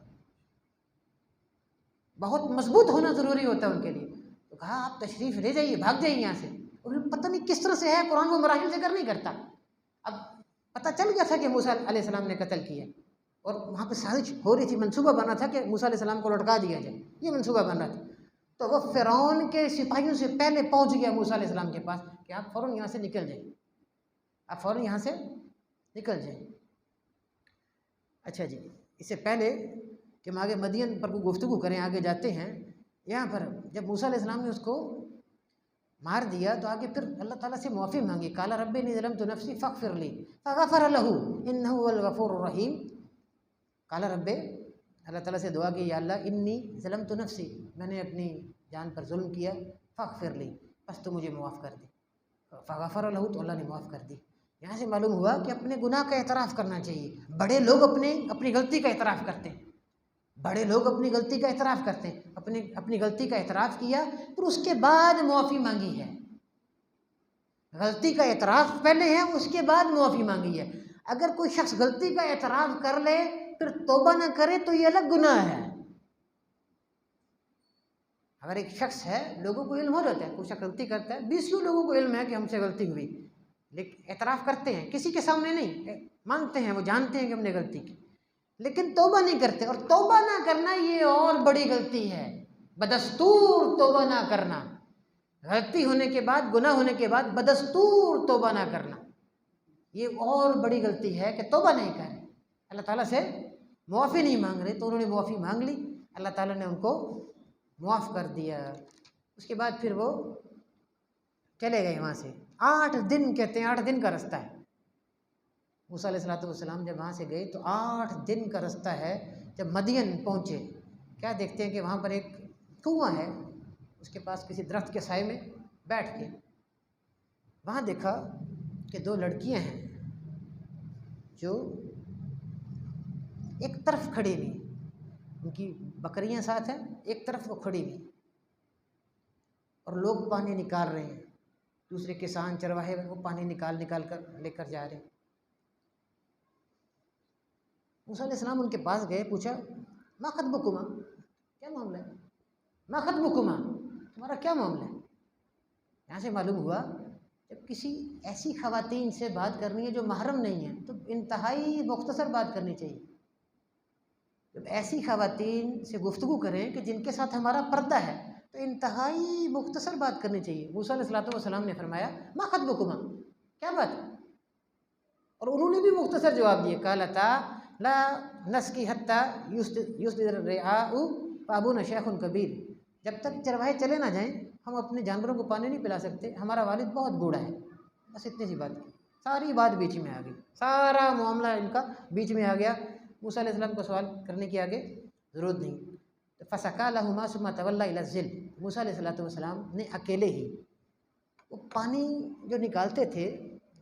[SPEAKER 1] بہت مضبوط ہونا ضروری ہوتا ہے ان کے لیے۔ تو کہا آپ تشریف لے جائیے، بھاگ جائیے یہاں سے، اور پتہ نہیں کس طرح سے ہے، قرآن وہ مراحل ذکر نہیں کرتا۔ اب پتہ چل گیا تھا کہ موسیٰ علیہ السلام نے قتل کیا، اور وہاں پہ سازش ہو رہی تھی، منصوبہ بنا تھا کہ موسیٰ علیہ السلام کو لٹکا دیا جائے، یہ منصوبہ بنا تھا۔ تو وہ فرعون کے سپاہیوں سے پہلے پہنچ گیا موسیٰ علیہ السلام کے پاس کہ آپ فوراً یہاں سے نکل جائیں، آپ فوراً یہاں سے نکل جائیں۔ اچھا جی، اس سے پہلے کہ ہم آگے مدین پر کوئی گفتگو کریں، آگے جاتے ہیں، یہاں پر جب موسیٰ علیہ السلام نے اس کو مار دیا تو آگے پھر اللہ تعالیٰ سے معافی مانگی، قال رب انی ظلمت نفسی فاغفر لی فغفر له انہ هو الغفور الرحیم۔ قال رب، اللہ تعالیٰ سے دعا کی، یا اللہ انی ظلمت نفسی، میں نے اپنی جان پر ظلم کیا، فاغفر لی، بس تو مجھے معاف کر دے، فغفر له، تو اللہ نے معاف کر دی۔ یہاں سے معلوم ہوا کہ اپنے گناہ کا اعتراف کرنا چاہیے۔ بڑے لوگ اپنی غلطی کا اعتراف کرتے ہیں، بڑے لوگ اپنی غلطی کا اعتراف کرتے ہیں، اپنی غلطی کا اعتراف کیا پھر اس کے بعد معافی مانگی ہے، غلطی کا اعتراف پہلے ہے، اس کے بعد معافی مانگی ہے۔ اگر کوئی شخص غلطی کا اعتراف کر لے پھر توبہ نہ کرے تو یہ الگ گناہ ہے۔ اگر ایک شخص ہے، لوگوں کو علم ہو جاتا ہے، کوئی شخص غلطی کرتا ہے، 20 لوگوں کو علم ہے کہ ہم سے غلطی ہوئی، لیکن اعتراف کرتے ہیں، کسی کے سامنے نہیں، مانگتے ہیں، وہ جانتے ہیں کہ ہم نے غلطی کی، لیکن توبہ نہیں کرتے، اور توبہ نہ کرنا یہ اور بڑی غلطی ہے، بدستور توبہ نہ کرنا، غلطی ہونے کے بعد، گناہ ہونے کے بعد بدستور توبہ نہ کرنا، یہ اور بڑی غلطی ہے کہ توبہ نہیں کرے، اللہ تعالیٰ سے معافی نہیں مانگ رہے، تو انہوں نے معافی مانگ لی، اللہ تعالیٰ نے ان کو معاف کر دیا۔ اس کے بعد پھر وہ چلے گئے وہاں سے. 8 دن کہتے ہیں، 8 دن کا رستہ ہے. موسیٰ علیہ السلام جب وہاں سے گئے تو 8 دن کا رستہ ہے. جب مدین پہنچے کیا دیکھتے ہیں کہ وہاں پر ایک کنواں ہے. اس کے پاس کسی درخت کے سائے میں بیٹھ کے وہاں دیکھا کہ 2 لڑکیاں ہیں جو ایک طرف کھڑی ہوئی، ان کی بکریاں ساتھ ہیں، ایک طرف وہ کھڑی ہوئی اور لوگ پانی نکال رہے ہیں. دوسرے کسان چرواہے وہ پانی نکال کر لے کر جا رہے ہیں. موسیٰ علیہ السلام ان کے پاس گئے، پوچھا ما خطبکما، کیا معاملہ ہے؟ ما خطبکما، تمہارا کیا معاملہ ہے؟ یہاں سے معلوم ہوا جب کسی ایسی خواتین سے بات کرنی ہے جو محرم نہیں ہے تو انتہائی مختصر بات کرنی چاہیے. جب ایسی خواتین سے گفتگو کریں کہ جن کے ساتھ ہمارا پردہ ہے تو انتہائی مختصر بات کرنی چاہیے. موسیٰ علیہ السلام نے فرمایا ما خطبکما، کیا بات ہے؟ اور انہوں نے بھی مختصر جواب دیے. قالتا لا نسقی حتی یصدر الرعاء فابونا شیخ کبیر، جب تک چرواہے چلے نہ جائیں ہم اپنے جانوروں کو پانی نہیں پلا سکتے، ہمارا والد بہت بوڑھا ہے. بس اتنی سی بات کی، ساری بات بیچ میں آ گئی، سارا معاملہ ان کا بیچ میں آ گیا. موسیٰ علیہ السلام کو سوال کرنے کی آگے ضرورت نہیں. فسقا لہما ثم تولی الی الظل، موسیٰ علیہ السلام نے اکیلے ہی وہ پانی جو نکالتے تھے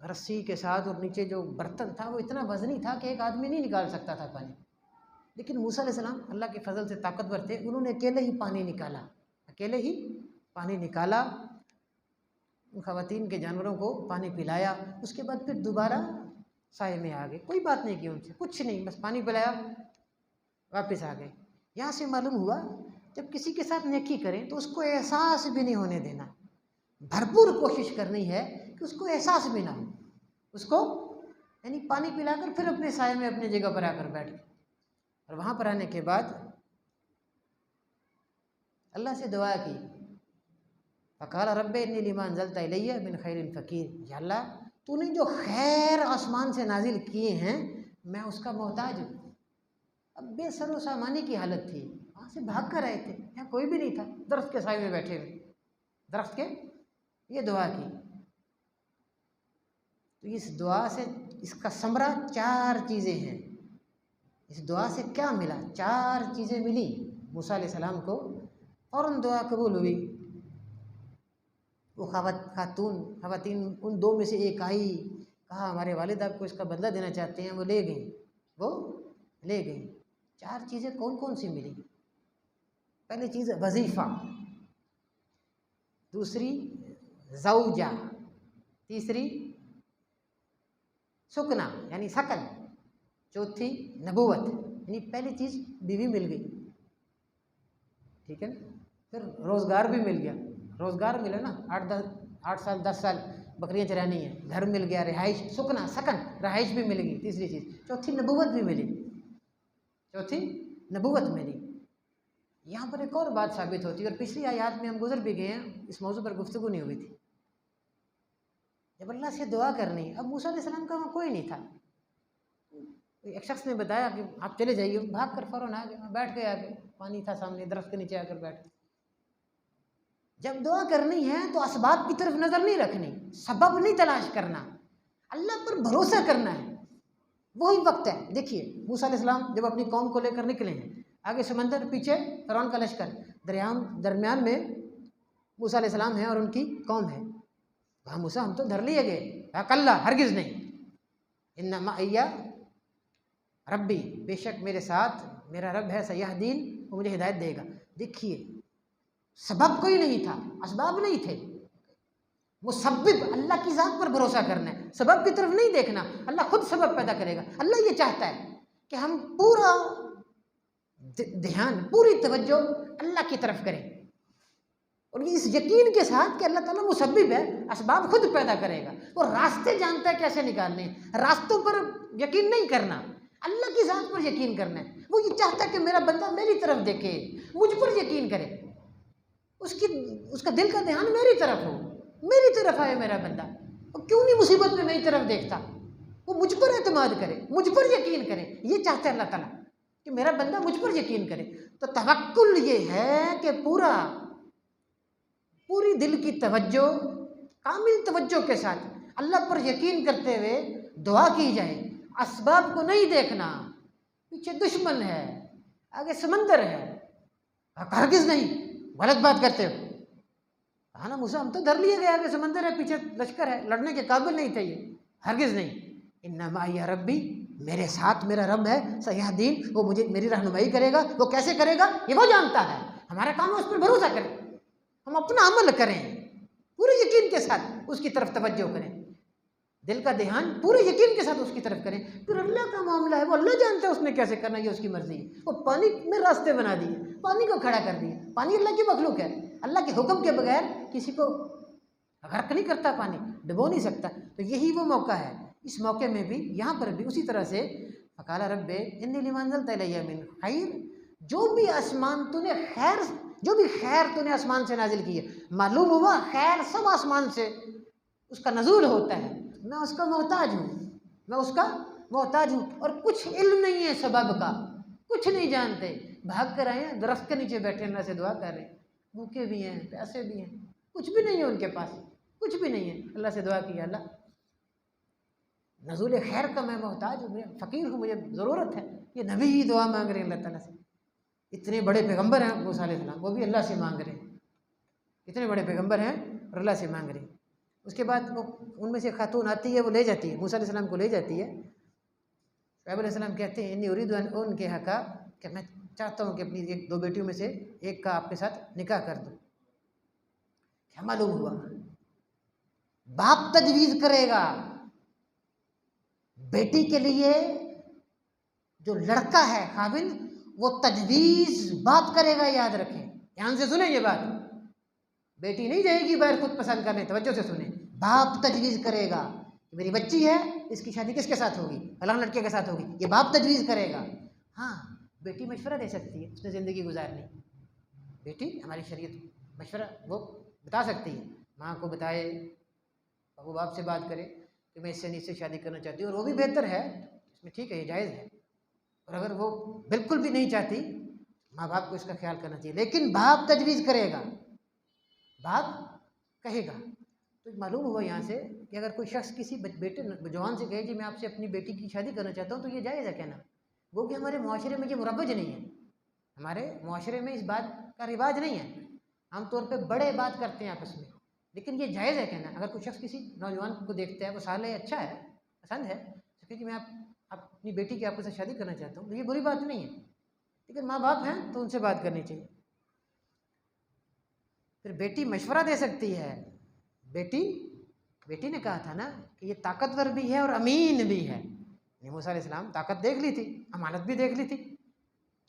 [SPEAKER 1] رسی کے ساتھ، اور نیچے جو برتن تھا وہ اتنا وزنی تھا کہ ایک آدمی نہیں نکال سکتا تھا پانی. لیکن موسیٰ علیہ السلام اللہ کے فضل سے طاقتور تھے، انہوں نے اکیلے ہی پانی نکالا، اکیلے ہی پانی نکالا، ان خواتین کے جانوروں کو پانی پلایا. اس کے بعد پھر دوبارہ سائے میں آ گئے، کوئی بات نہیں کی ان سے، کچھ نہیں، بس پانی پلایا واپس آ گئے. یہاں سے معلوم ہوا جب کسی کے ساتھ نیکی کریں تو اس کو احساس بھی نہیں ہونے دینا، بھرپور کوشش کرنی ہے کہ اس کو احساس بھی نہ ہو. اس کو یعنی پانی پلا کر پھر اپنے سائے میں اپنی جگہ پر آ کر بیٹھ گئے. اور وہاں پر آنے کے بعد اللہ سے دعا کی، فقال رب انی لما انزلت الی من خیر فقیر، یا اللہ تو نے جو خیر آسمان سے نازل کیے ہیں میں اس کا محتاج ہوں. اب بے سر و سامانی کی حالت تھی، وہاں سے بھاگ کر آئے تھے، یہاں کوئی بھی نہیں تھا، درخت کے سائے میں بیٹھے ہوئے، درخت کے. یہ دعا کی تو اس دعا سے اس کا ثمرہ 4 چیزیں ہیں. اس دعا سے کیا ملا؟ 4 چیزیں ملی موسیٰ علیہ السلام کو. فوراً دعا قبول ہوئی. وہ خواتین ان 2 میں سے ایک آئی، کہا ہمارے والد آپ کو اس کا بدلہ دینا چاہتے ہیں. وہ لے گئیں. 4 چیزیں کون کون سی ملی؟ پہلی چیز وظیفہ، دوسری زوجہ، تیسری سکنا یعنی سکن، چوتھی نبوت. یعنی پہلی چیز بیوی مل گئی، ٹھیک ہے نا. پھر روزگار بھی مل گیا، روزگار ملا نا، 8 سال 10 سال بکریاں چرانی ہیں، گھر مل گیا، رہائش، سکنا سکن رہائش بھی مل گئی. تیسری چیز، چوتھی نبوت بھی ملی، یہاں پر ایک اور بات ثابت ہوتی ہے، اور پچھلی آیات میں ہم گزر بھی گئے ہیں، اس موضوع پر گفتگو نہیں ہوئی تھی. جب اللہ سے دعا کرنی، اب موسیٰ علیہ السلام کا وہاں کوئی نہیں تھا. ایک شخص نے بتایا کہ آپ چلے جائیے، بھاگ کر فوراً آ گئے، بیٹھ گئے آگے، پانی تھا سامنے، درخت کے نیچے آ کر بیٹھ گئے. جب دعا کرنی ہے تو اسباب کی طرف نظر نہیں رکھنی، سبب نہیں تلاش کرنا، اللہ پر بھروسہ کرنا ہے. وہی وقت ہے. دیکھیے موسیٰ علیہ السلام جب اپنی قوم کو لے کر نکلے ہیں، آگے سمندر، پیچھے فرعون کا لشکر، درمیان میں موسیٰ علیہ السلام ہیں اور ان کی قوم ہے. وہاں موسیٰ ہم تو دھر لیے گئے، کلا ہرگز نہیں، ان معی ربی، بے شک میرے ساتھ میرا رب ہے، سیہدین، وہ مجھے ہدایت دے گا. دیکھیے سبب کوئی نہیں تھا، اسباب نہیں تھے، مسبب اللہ کی ذات پر بھروسہ کرنا ہے، سبب کی طرف نہیں دیکھنا. اللہ خود سبب پیدا کرے گا. اللہ یہ چاہتا ہے کہ ہم پورا دھیان، پوری توجہ اللہ کی طرف کریں، اور اس یقین کے ساتھ کہ اللہ تعالیٰ مسبب ہے، اسباب خود پیدا کرے گا. وہ راستے جانتا ہے کیسے نکالنے ہیں، راستوں پر یقین نہیں کرنا، اللہ کی ذات پر یقین کرنا ہے. وہ یہ چاہتا ہے کہ میرا بندہ میری طرف دیکھے، مجھ پر یقین کرے، اس کا دل کا دھیان میری طرف ہو، میری طرف آئے میرا بندہ. وہ کیوں نہیں مصیبت میں میری طرف دیکھتا، وہ مجھ پر اعتماد کرے، مجھ پر یقین کرے. یہ چاہتا ہے اللہ تعالیٰ کہ میرا بندہ مجھ پر یقین کرے. تو توکل یہ ہے کہ پوری دل کی توجہ کامل توجہ کے ساتھ اللہ پر یقین کرتے ہوئے دعا کی جائے، اسباب کو نہیں دیکھنا، پیچھے دشمن ہے، آگے سمندر ہے، ہرگز نہیں، غلط بات کرتے ہو. کہا نا موسیٰ ہم تو ڈر لیے گئے، آگے سمندر ہے، پیچھے لشکر ہے، لڑنے کے قابل نہیں تھے یہ، ہرگز نہیں. ان معی ربی، میرے ساتھ میرا رب ہے، سیہدین، وہ مجھے میری رہنمائی کرے گا. وہ کیسے کرے گا یہ وہ جانتا ہے، ہمارا کام ہے اس پر بھروسہ کریں، ہم اپنا عمل کریں، پورے یقین کے ساتھ اس کی طرف توجہ کریں، دل کا دھیان پورے یقین کے ساتھ اس کی طرف کریں. پھر اللہ کا معاملہ ہے، وہ اللہ جانتا ہے اس نے کیسے کرنا، یہ اس کی مرضی ہے. وہ پانی میں راستے بنا دیے، پانی کو کھڑا کر دیا. پانی اللہ کی مخلوق ہے، اللہ کے حکم کے بغیر کسی کو غرق نہیں کرتا، پانی ڈبو نہیں سکتا. تو یہی وہ موقع ہے. اس موقع میں بھی یہاں پر بھی اسی طرح سے فقال رب انی لما انزلت الی من خیر، جو بھی آسمان تو نے خیر، جو بھی خیر تو نے آسمان سے نازل کی ہے، معلوم ہوا خیر سب آسمان سے اس کا نزول ہوتا ہے. میں اس کا محتاج ہوں، میں اس کا محتاج ہوں، اور کچھ علم نہیں ہے سبب کا، کچھ نہیں جانتے. بھاگ کر آئے ہیں، درخت کے نیچے بیٹھے اللہ سے دعا کر رہے ہیں، بھوکے بھی ہیں، پیاسے بھی ہیں، کچھ بھی نہیں ہے ان کے پاس، کچھ بھی نہیں ہے. اللہ سے دعا کی، اللہ نزول خیر کا میں محتاج ہوں، میں فقیر ہوں، مجھے ضرورت ہے. یہ نبی ہی دعا مانگ رہے ہیں اللہ تعالیٰ سے. اتنے بڑے پیغمبر ہیں موسیٰ علیہ السلام، وہ بھی اللہ سے مانگ رہے ہیں. اتنے بڑے پیغمبر ہیں اور اللہ سے مانگ رہے ہیں. اس کے بعد وہ ان میں سے خاتون آتی ہے، وہ لے جاتی ہے، موسیٰ علیہ السلام کو لے جاتی ہے. شعیب علیہ السلام کہتے ہیں انی ارید ان انکحک کا، کہ میں چاہتا ہوں کہ اپنی ایک دو بیٹیوں میں سے ایک کا آپ کے ساتھ نکاح کر دوں. کیا معلوم ہوا؟ باپ تجویز کرے گا بیٹی کے لیے، جو لڑکا ہے قابل وہ تجویز باپ کرے گا. یاد رکھیں، دھیان سے سنیں یہ بات. بیٹی نہیں جائے گی باہر خود پسند کرنے، توجہ سے سنیں. باپ تجویز کرے گا کہ میری بچی ہے، اس کی شادی کس کے ساتھ ہوگی؟ فلاں لڑکے کے ساتھ ہوگی. یہ باپ تجویز کرے گا. ہاں بیٹی مشورہ دے سکتی ہے، اس نے زندگی گزارنی. بیٹی ہماری شریعت مشورہ وہ بتا سکتی ہے، ماں کو بتائے، وہ باپ سے بات کرے کہ میں اس سے نہیں سے شادی کرنا چاہتی ہوں، اور وہ بھی بہتر ہے، اس میں ٹھیک ہے، یہ جائز ہے. اور اگر وہ بالکل بھی نہیں چاہتی، ماں باپ کو اس کا خیال کرنا چاہیے. لیکن باپ تجویز کرے گا، باپ کہے گا. تو معلوم ہوا یہاں سے کہ اگر کوئی شخص کسی بیٹے جوان سے کہے جی میں آپ سے اپنی بیٹی کی شادی کرنا چاہتا ہوں، تو یہ جائز ہے کہنا. وہ کہ ہمارے معاشرے میں یہ مروج نہیں ہے، ہمارے معاشرے میں اس بات کا رواج نہیں ہے. عام طور پہ بڑے بات کرتے ہیں آپس میں، لیکن یہ جائز ہے کہنا. اگر کوئی شخص کسی نوجوان کو دیکھتا ہے، وہ صالح ہے، اچھا ہے، پسند ہے، تو کہ میں اپنی بیٹی کی آپ سے شادی کرنا چاہتا ہوں، تو یہ بری بات نہیں ہے. لیکن ماں باپ ہیں تو ان سے بات کرنی چاہیے. پھر بیٹی مشورہ دے سکتی ہے. بیٹی نے کہا تھا نا کہ یہ طاقتور بھی ہے اور امین بھی ہے. موسیٰ علیہ السلام طاقت دیکھ لی تھی، امانت بھی دیکھ لی تھی،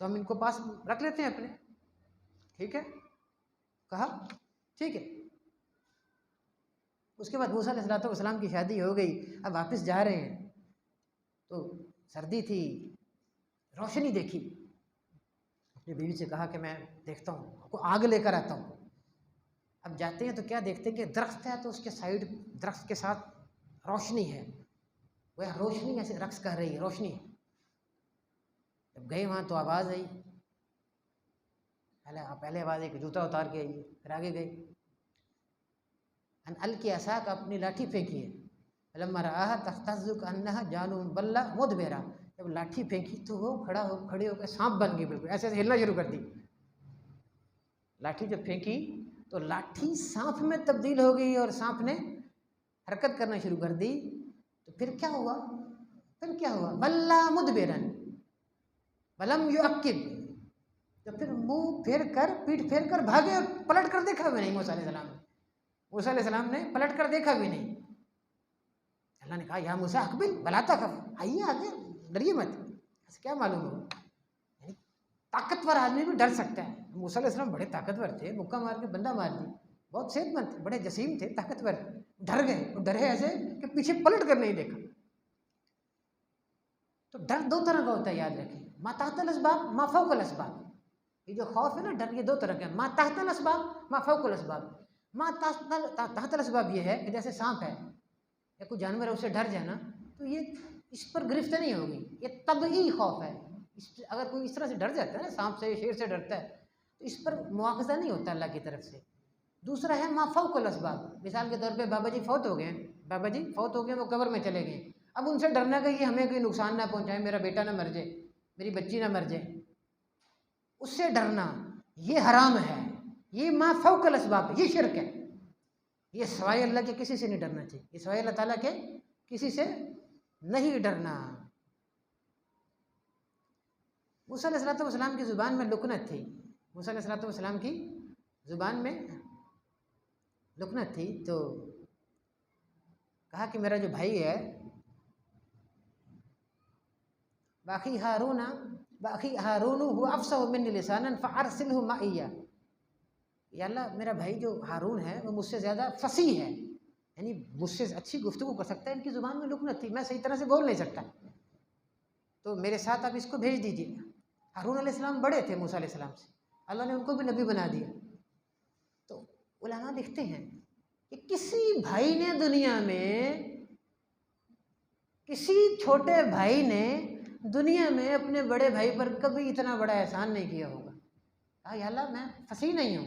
[SPEAKER 1] تو ہم ان کو پاس رکھ لیتے ہیں اپنے. ٹھیک ہے، کہا ٹھیک ہے. اس کے بعد موسیٰ علیہ السلام کی شادی ہو گئی. اب واپس جا رہے ہیں تو سردی تھی، روشنی دیکھی. اپنی بیوی سے کہا کہ میں دیکھتا ہوں، آپ کو آگ لے کر آتا ہوں. اب جاتے ہیں تو کیا دیکھتے ہیں کہ درخت ہے، تو اس کے سائڈ درخت کے ساتھ روشنی ہے، وہ روشنی ایسے رقص کر رہی ہے، روشنی. جب گئے وہاں تو آواز آئی، پہلے آواز آئی کہ جوتا اتار کے آئیے. پھر آگے گئے، ان القی عصاک، اپنی لاٹھی پھینکی ہے. فلما رآہا تہتز کأنہا جان ولا مدبرا، جب لاٹھی پھینکی تو وہ کھڑے ہو کے سانپ بن گئی، بالکل ایسے ہلنا شروع کر دی. لاٹھی جب پھینکی تو لاٹھی سانپ میں تبدیل ہو گئی، اور سانپ نے حرکت کرنا شروع کر دی. تو پھر کیا ہوا؟ ولا مدبرا ولم یعقب، تو پھر منہ پھیر کر، پیٹھ پھیر کر بھاگے، اور پلٹ کر دیکھا بھی نہیں. موسیٰ علیہ السلام نے پلٹ کر دیکھا بھی نہیں. اللہ نے کہا یا موسیٰ اقبل ولا تخف، آئیے آگے، ڈریے مت. ایسے کیا معلوم ہو؟ یعنی طاقتور آدمی بھی ڈر سکتا ہے. موسیٰ علیہ السلام بڑے طاقتور تھے، مکہ مار کے بندہ مار دی، بہت صحت مند تھے، بڑے جسیم تھے، طاقتور. ڈر گئے، اور ڈرے ایسے کہ پیچھے پلٹ کر نہیں دیکھا. تو ڈر دو طرح کا ہوتا ہے، یاد رکھیں، ما تحت الاسباب ما فوق الاسباب. یہ جو خوف ہے نا، ڈر، یہ دو طرح کا ہے، ما تحت الاسباب ما فوق الاسباب. ما تحت الاسباب یہ ہے کہ جیسے سانپ ہے یا کوئی جانور ہے، اسے ڈر جانا، تو یہ اس پر گرفت نہیں ہوگی، یہ طبعی خوف ہے. اگر کوئی اس طرح سے ڈر جاتا ہے نا، سانپ سے، شیر سے ڈرتا ہے، تو اس پر مواخذہ نہیں ہوتا اللہ کی طرف سے. دوسرا ہے ما فوق الاسباب، مثال کے طور پہ بابا جی فوت ہو گئے، وہ قبر میں چلے گئے، اب ان سے ڈرنا کہ یہ ہمیں کوئی نقصان نہ پہنچائے، میرا بیٹا نہ مر جائے، میری بچی نہ مر جائے، اس سے ڈرنا یہ حرام ہے، یہ ما فوق الاسباب، یہ شرک ہے، یہ سوائے اللہ کے کسی سے نہیں ڈرنا چاہیے، یہ سوائے اللہ تعالیٰ کے کسی سے نہیں ڈرنا۔ موسیٰ علیہ السلام کی زبان میں لکنت تھی، موسیٰ علیہ السلام کی زبان میں لکنت تھی، تو کہا کہ میرا جو بھائی ہے باقی ہارون هو افصح منی لسانا فارسلہ معی، یا اللہ میرا بھائی جو ہارون ہے وہ مجھ سے زیادہ فصیح ہے، یعنی مجھ سے اچھی گفتگو کر سکتا ہے، ان کی زبان میں لکنت تھی، میں صحیح طرح سے بول نہیں سکتا، تو میرے ساتھ آپ اس کو بھیج دیجیے۔ ہارون علیہ السلام بڑے تھے موسیٰ علیہ السلام سے، اللہ نے ان کو بھی نبی بنا دیا۔ تو علماء لکھتے ہیں کہ کسی بھائی نے دنیا میں، کسی چھوٹے بھائی نے دنیا میں اپنے بڑے بھائی پر کبھی اتنا بڑا احسان نہیں کیا ہوگا۔ کہا یا اللہ میں فصیح نہیں ہوں،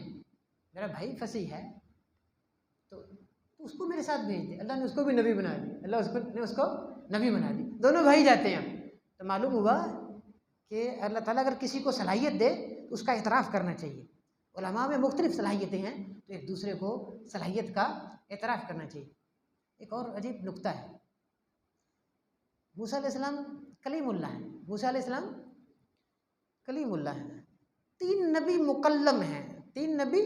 [SPEAKER 1] میرا بھائی فصیح ہے، تو اس کو میرے ساتھ بھیج دے۔ اللہ نے اس کو بھی نبی بنا دی، اللہ نے اس کو نبی بنا دی، دونوں بھائی جاتے ہیں۔ تو معلوم ہوا کہ اللہ تعالیٰ اگر کسی کو صلاحیت دے تو اس کا اعتراف کرنا چاہیے۔ علماء میں مختلف صلاحیتیں ہیں، تو ایک دوسرے کو صلاحیت کا اعتراف کرنا چاہیے۔ ایک اور عجیب نکتہ ہے، موسیٰ علیہ السلام کلیم اللہ ہیں، موسیٰ علیہ السلام کلیم اللہ ہیں، 3 نبی مکلم ہیں، 3 نبی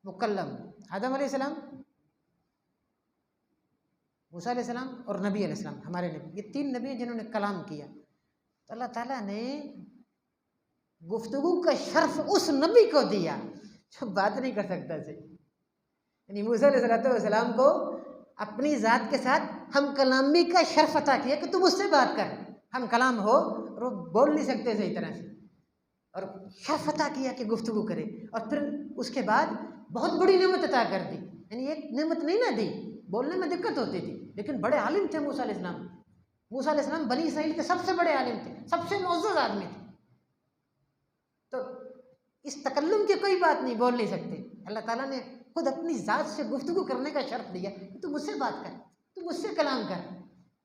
[SPEAKER 1] مکلم، آدم علیہ السلام، موسیٰ علیہ السلام اور نبی علیہ السلام، ہمارے نبی، یہ 3 نبی ہیں جنہوں نے کلام کیا۔ تو اللہ تعالیٰ نے گفتگو کا شرف اس نبی کو دیا جو بات نہیں کر سکتا تھا، یعنی موسیٰ علیہ السلام کو اپنی ذات کے ساتھ ہم کلامی کا شرف عطا کیا کہ تم اس سے بات کر، ہم کلام ہو اور وہ بول نہیں سکتے صحیح طرح سے، اور شرف عطا کیا کہ گفتگو کرے، اور پھر اس کے بعد بہت بڑی نعمت عطا کر دی، یعنی ایک نعمت نہیں نہ دی، بولنے میں دقت ہوتی تھی لیکن بڑے عالم تھے موسیٰ علیہ السلام۔ موسیٰ علیہ السلام بنی اسرائیل کے سب سے بڑے عالم تھے، سب سے معزز آدمی تھے، تو اس تکلم کی کوئی بات نہیں، بول نہیں سکتے، اللہ تعالیٰ نے خود اپنی ذات سے گفتگو کرنے کا شرف دیا کہ تم مجھ سے بات کر، تم مجھ سے کلام کر،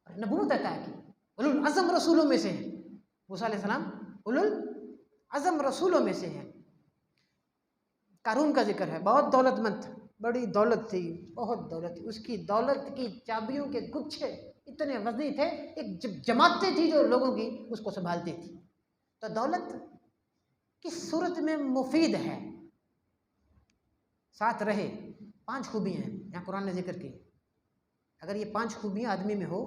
[SPEAKER 1] اور نبوت عطا کی۔ اولو العزم رسولوں میں سے ہیں موسیٰ علیہ السلام، اولو العزم رسولوں میں سے ہیں۔ قارون کا ذکر ہے، بہت دولت مند تھا، بڑی دولت تھی، بہت دولت تھی، اس کی دولت کی چابیوں کے گچھے اتنے وزنی تھے، ایک جماعتیں تھی جو لوگوں کی اس کو سنبھالتی تھی۔ تو دولت کس صورت میں مفید ہے، ساتھ رہے، 5 خوبیاں ہیں یہاں قرآن نے ذکر کی، اگر یہ 5 خوبیاں آدمی میں ہو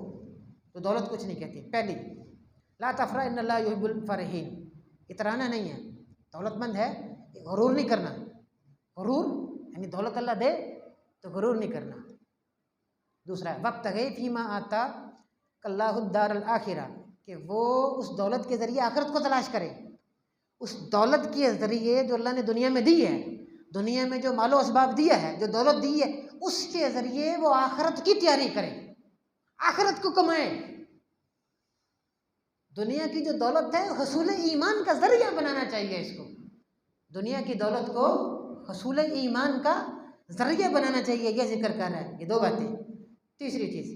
[SPEAKER 1] تو دولت کچھ نہیں کہتی۔ پہلی، لا تفرح ان اللہ یحب الفرحین، اترانا نہیں ہے، دولت مند ہے غرور نہیں کرنا، غرور یعنی دولت اللہ دے تو غرور نہیں کرنا۔ دوسرا ہے وابتغی فیما آتاک اللہ الدار الآخرہ، کہ وہ اس دولت کے ذریعے آخرت کو تلاش کرے، اس دولت کے ذریعے جو اللہ نے دنیا میں دی ہے، دنیا میں جو مال و اسباب دیا ہے، جو دولت دی ہے، اس کے ذریعے وہ آخرت کی تیاری کرے، آخرت کو کمائے۔ دنیا کی جو دولت ہے حصول ایمان کا ذریعہ بنانا چاہیے اس کو، دنیا کی دولت کو حصول ایمان کا ذریعہ بنانا چاہیے، یہ ذکر کر رہا ہے۔ یہ 2 باتیں۔ تیسری چیز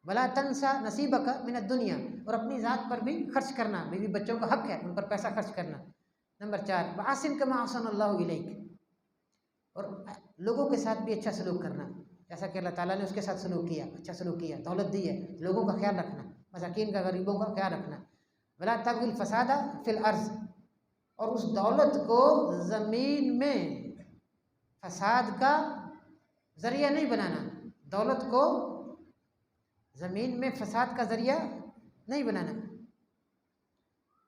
[SPEAKER 1] ولا تنسا نصیبک من الدنیا، اور اپنی ذات پر بھی خرچ کرنا، بیوی بچوں کا حق ہے ان پر پیسہ خرچ کرنا۔ نمبر 4 واحسن کما احسن اللہ الیک، اور لوگوں کے ساتھ بھی اچھا سلوک کرنا، جیسا کہ اللہ تعالیٰ نے اس کے ساتھ سلوک کیا، اچھا سلوک کیا، دولت دی ہے، لوگوں کا خیال رکھنا، مساکین کا، غریبوں کا خیال رکھنا۔ ولا تبغ الفساد فی الارض، اور اس دولت کو زمین میں فساد کا ذریعہ نہیں بنانا، دولت کو زمین میں فساد کا ذریعہ نہیں بنانا،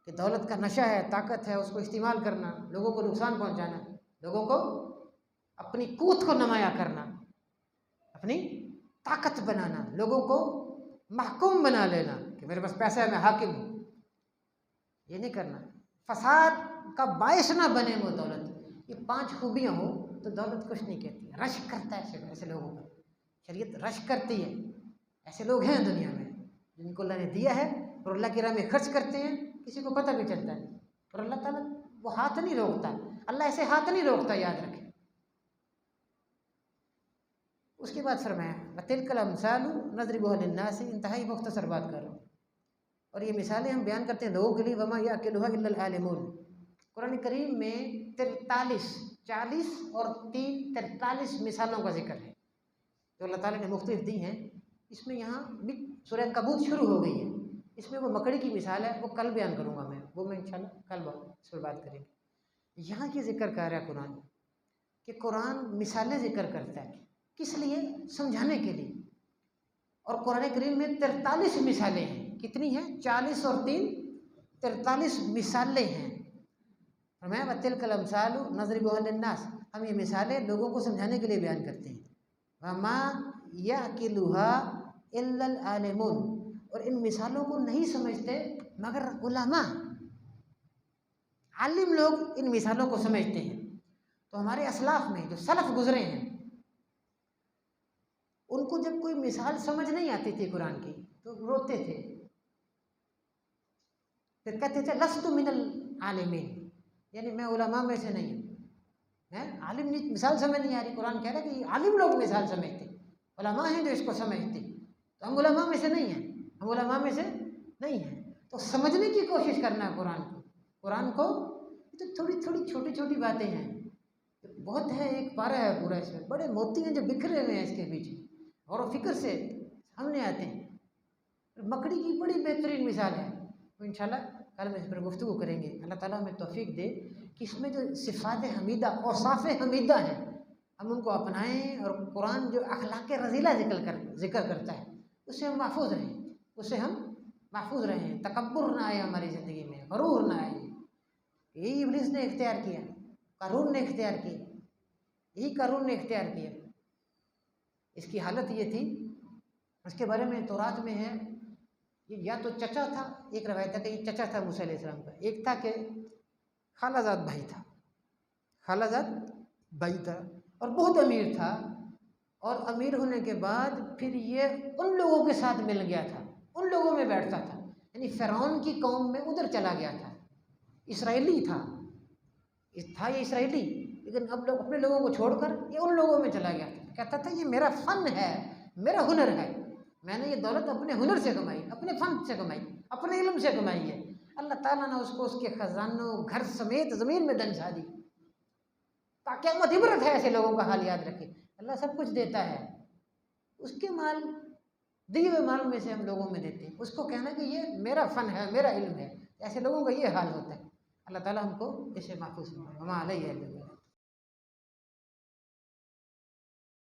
[SPEAKER 1] کہ دولت کا نشہ ہے، طاقت ہے، اس کو استعمال کرنا، لوگوں کو نقصان پہنچانا، لوگوں کو اپنی قوت کو نمایاں کرنا، اپنی طاقت بنانا، لوگوں کو محکوم بنا لینا کہ میرے پاس پیسہ ہے میں حاکم ہوں، یہ نہیں کرنا، فساد کا باعث نہ بنے وہ دولت۔ یہ 5 خوبیاں ہوں تو دولت کچھ نہیں کہتی، رشک کرتا ہے ایسے لوگوں کا، شریعت رشک کرتی ہے۔ ایسے لوگ ہیں دنیا میں جن کو اللہ نے دیا ہے اور اللہ کی راہ میں خرچ کرتے ہیں، کسی کو پتہ بھی چلتا ہے، اور اللہ تعالیٰ وہ ہاتھ نہیں روکتا، اللہ ایسے ہاتھ نہیں روکتا، یاد رکھیں۔ اس کے بعد فرمایا وَتِلْكَ الْأَمْثَالُ نَضْرِبُهَا لِلنَّاسِ، انتہائی مختصر بات کر رہا ہوں، اور یہ مثالیں ہم بیان کرتے ہیں لوگوں کے لیے، وَمَا يَعْقِلُهَا إِلَّا الْعَالِمُونَ۔ قرآن کریم میں 43 40 اور 43 مثالوں کا ذکر ہے جو اللہ تعالیٰ نے مختلف دی ہیں۔ اس میں یہاں سورہ کبوت شروع ہو گئی ہے، اس میں وہ مکڑی کی مثال ہے، وہ کل بیان کروں گا وہ میں انشاءاللہ کل اس پر بات کریں گے۔ یہاں یہ ذکر کر رہا ہے قرآن کہ قرآن مثالیں ذکر کرتا ہے، کس لیے؟ سمجھانے کے لیے۔ اور قرآن کریم میں 43 مثالیں ہیں، کتنی ہیں؟ 40 اور 3 43 مثالیں ہیں۔ فرمایا وَتِلْكَ الْأَمْثَالُ نَضْرِبُهَا لِلنَّاسِ، ہم یہ مثالیں لوگوں کو سمجھانے کے لیے بیان کرتے ہیں۔ وَمَا يَعْقِلُهَا إِلَّا الْعَالِمُونَ، اور ان مثالوں کو نہیں سمجھتے مگر علماء، عالم لوگ ان مثالوں کو سمجھتے ہیں۔ تو ہمارے اسلاف میں جو سلف گزرے ہیں، ان کو جب کوئی مثال سمجھ نہیں آتی تھی قرآن کی تو روتے تھے، پھر کہتے تھے لست من العالمین، یعنی میں علماء میں سے نہیں ہوں، میں عالم نہیں، مثال سمجھ نہیں آ رہی۔ قرآن کہہ رہا ہے کہ عالم لوگ مثال سمجھتے، علماء ہیں جو اس کو سمجھتے، تو ہم علماء میں سے نہیں ہیں، ہم علماء میں سے نہیں ہیں۔ تو سمجھنے کی کوشش کرنا ہے قرآن کو تو تھوڑی تھوڑی چھوٹی چھوٹی باتیں ہیں، بہت ہے، ایک پارہ ہے پورا، اس میں بڑے موتی ہیں جو بکھرے ہوئے ہیں اس کے پیچھے، غور و فکر سے سامنے آتے ہیں۔ مکڑی کی بڑی بہترین مثال ہے، تو انشاءاللہ کل میں اس پر گفتگو کریں گے۔ اللہ تعالیٰ ہمیں توفیق دے کہ اس میں جو صفات حمیدہ، اوصاف حمیدہ ہیں، ہم ان کو اپنائیں، اور قرآن جو اخلاق رذیلہ ذکر کرتا ہے اس سے ہم محفوظ رہیں، اس سے ہم محفوظ رہیں، تکبر نہ آئے ہماری زندگی میں، غرور نہ آئے۔ یہی ابلیس نے اختیار کیا، قارون نے اختیار کیا، یہی قارون نے اختیار کیا۔ اس کی حالت یہ تھی، اس کے بارے میں تورات میں ہے، یہ یا تو چچا تھا، ایک روایت ہے کہ یہ چچا تھا موسیٰ علیہ السلام کا، ایک تھا کہ خالہ زاد بھائی تھا، خالہ زاد بھائی تھا، اور بہت امیر تھا، اور امیر ہونے کے بعد پھر یہ ان لوگوں کے ساتھ مل گیا تھا، ان لوگوں میں بیٹھتا تھا، یعنی فرعون کی قوم میں ادھر چلا گیا تھا، اسرائیلی تھا یہ اسرائیلی، لیکن اب لوگ اپنے لوگوں کو چھوڑ کر یہ ان لوگوں میں چلا گیا تھا۔ کہتا تھا یہ میرا فن ہے، میرا ہنر ہے، میں نے یہ دولت اپنے ہنر سے کمائی، اپنے فن سے کمائی، اپنے علم سے کمائی ہے۔ اللہ تعالیٰ نے اس کو اس کے خزانوں، گھر سمیت زمین میں دنسا دی، تاکہ قیامت عبرت ہے، ایسے لوگوں کا حال یاد رکھے۔ اللہ سب کچھ دیتا ہے، اس کے مال، دیے ہوئے مال میں سے ہم لوگوں میں دیتے ہیں، اس کو کہنا کہ یہ میرا فن ہے، میرا علم ہے، ایسے لوگوں کا یہ حال ہوتا ہے۔ اللہ تعالیٰ ہم کو اسے محفوظ فرمائے۔ وما علیہ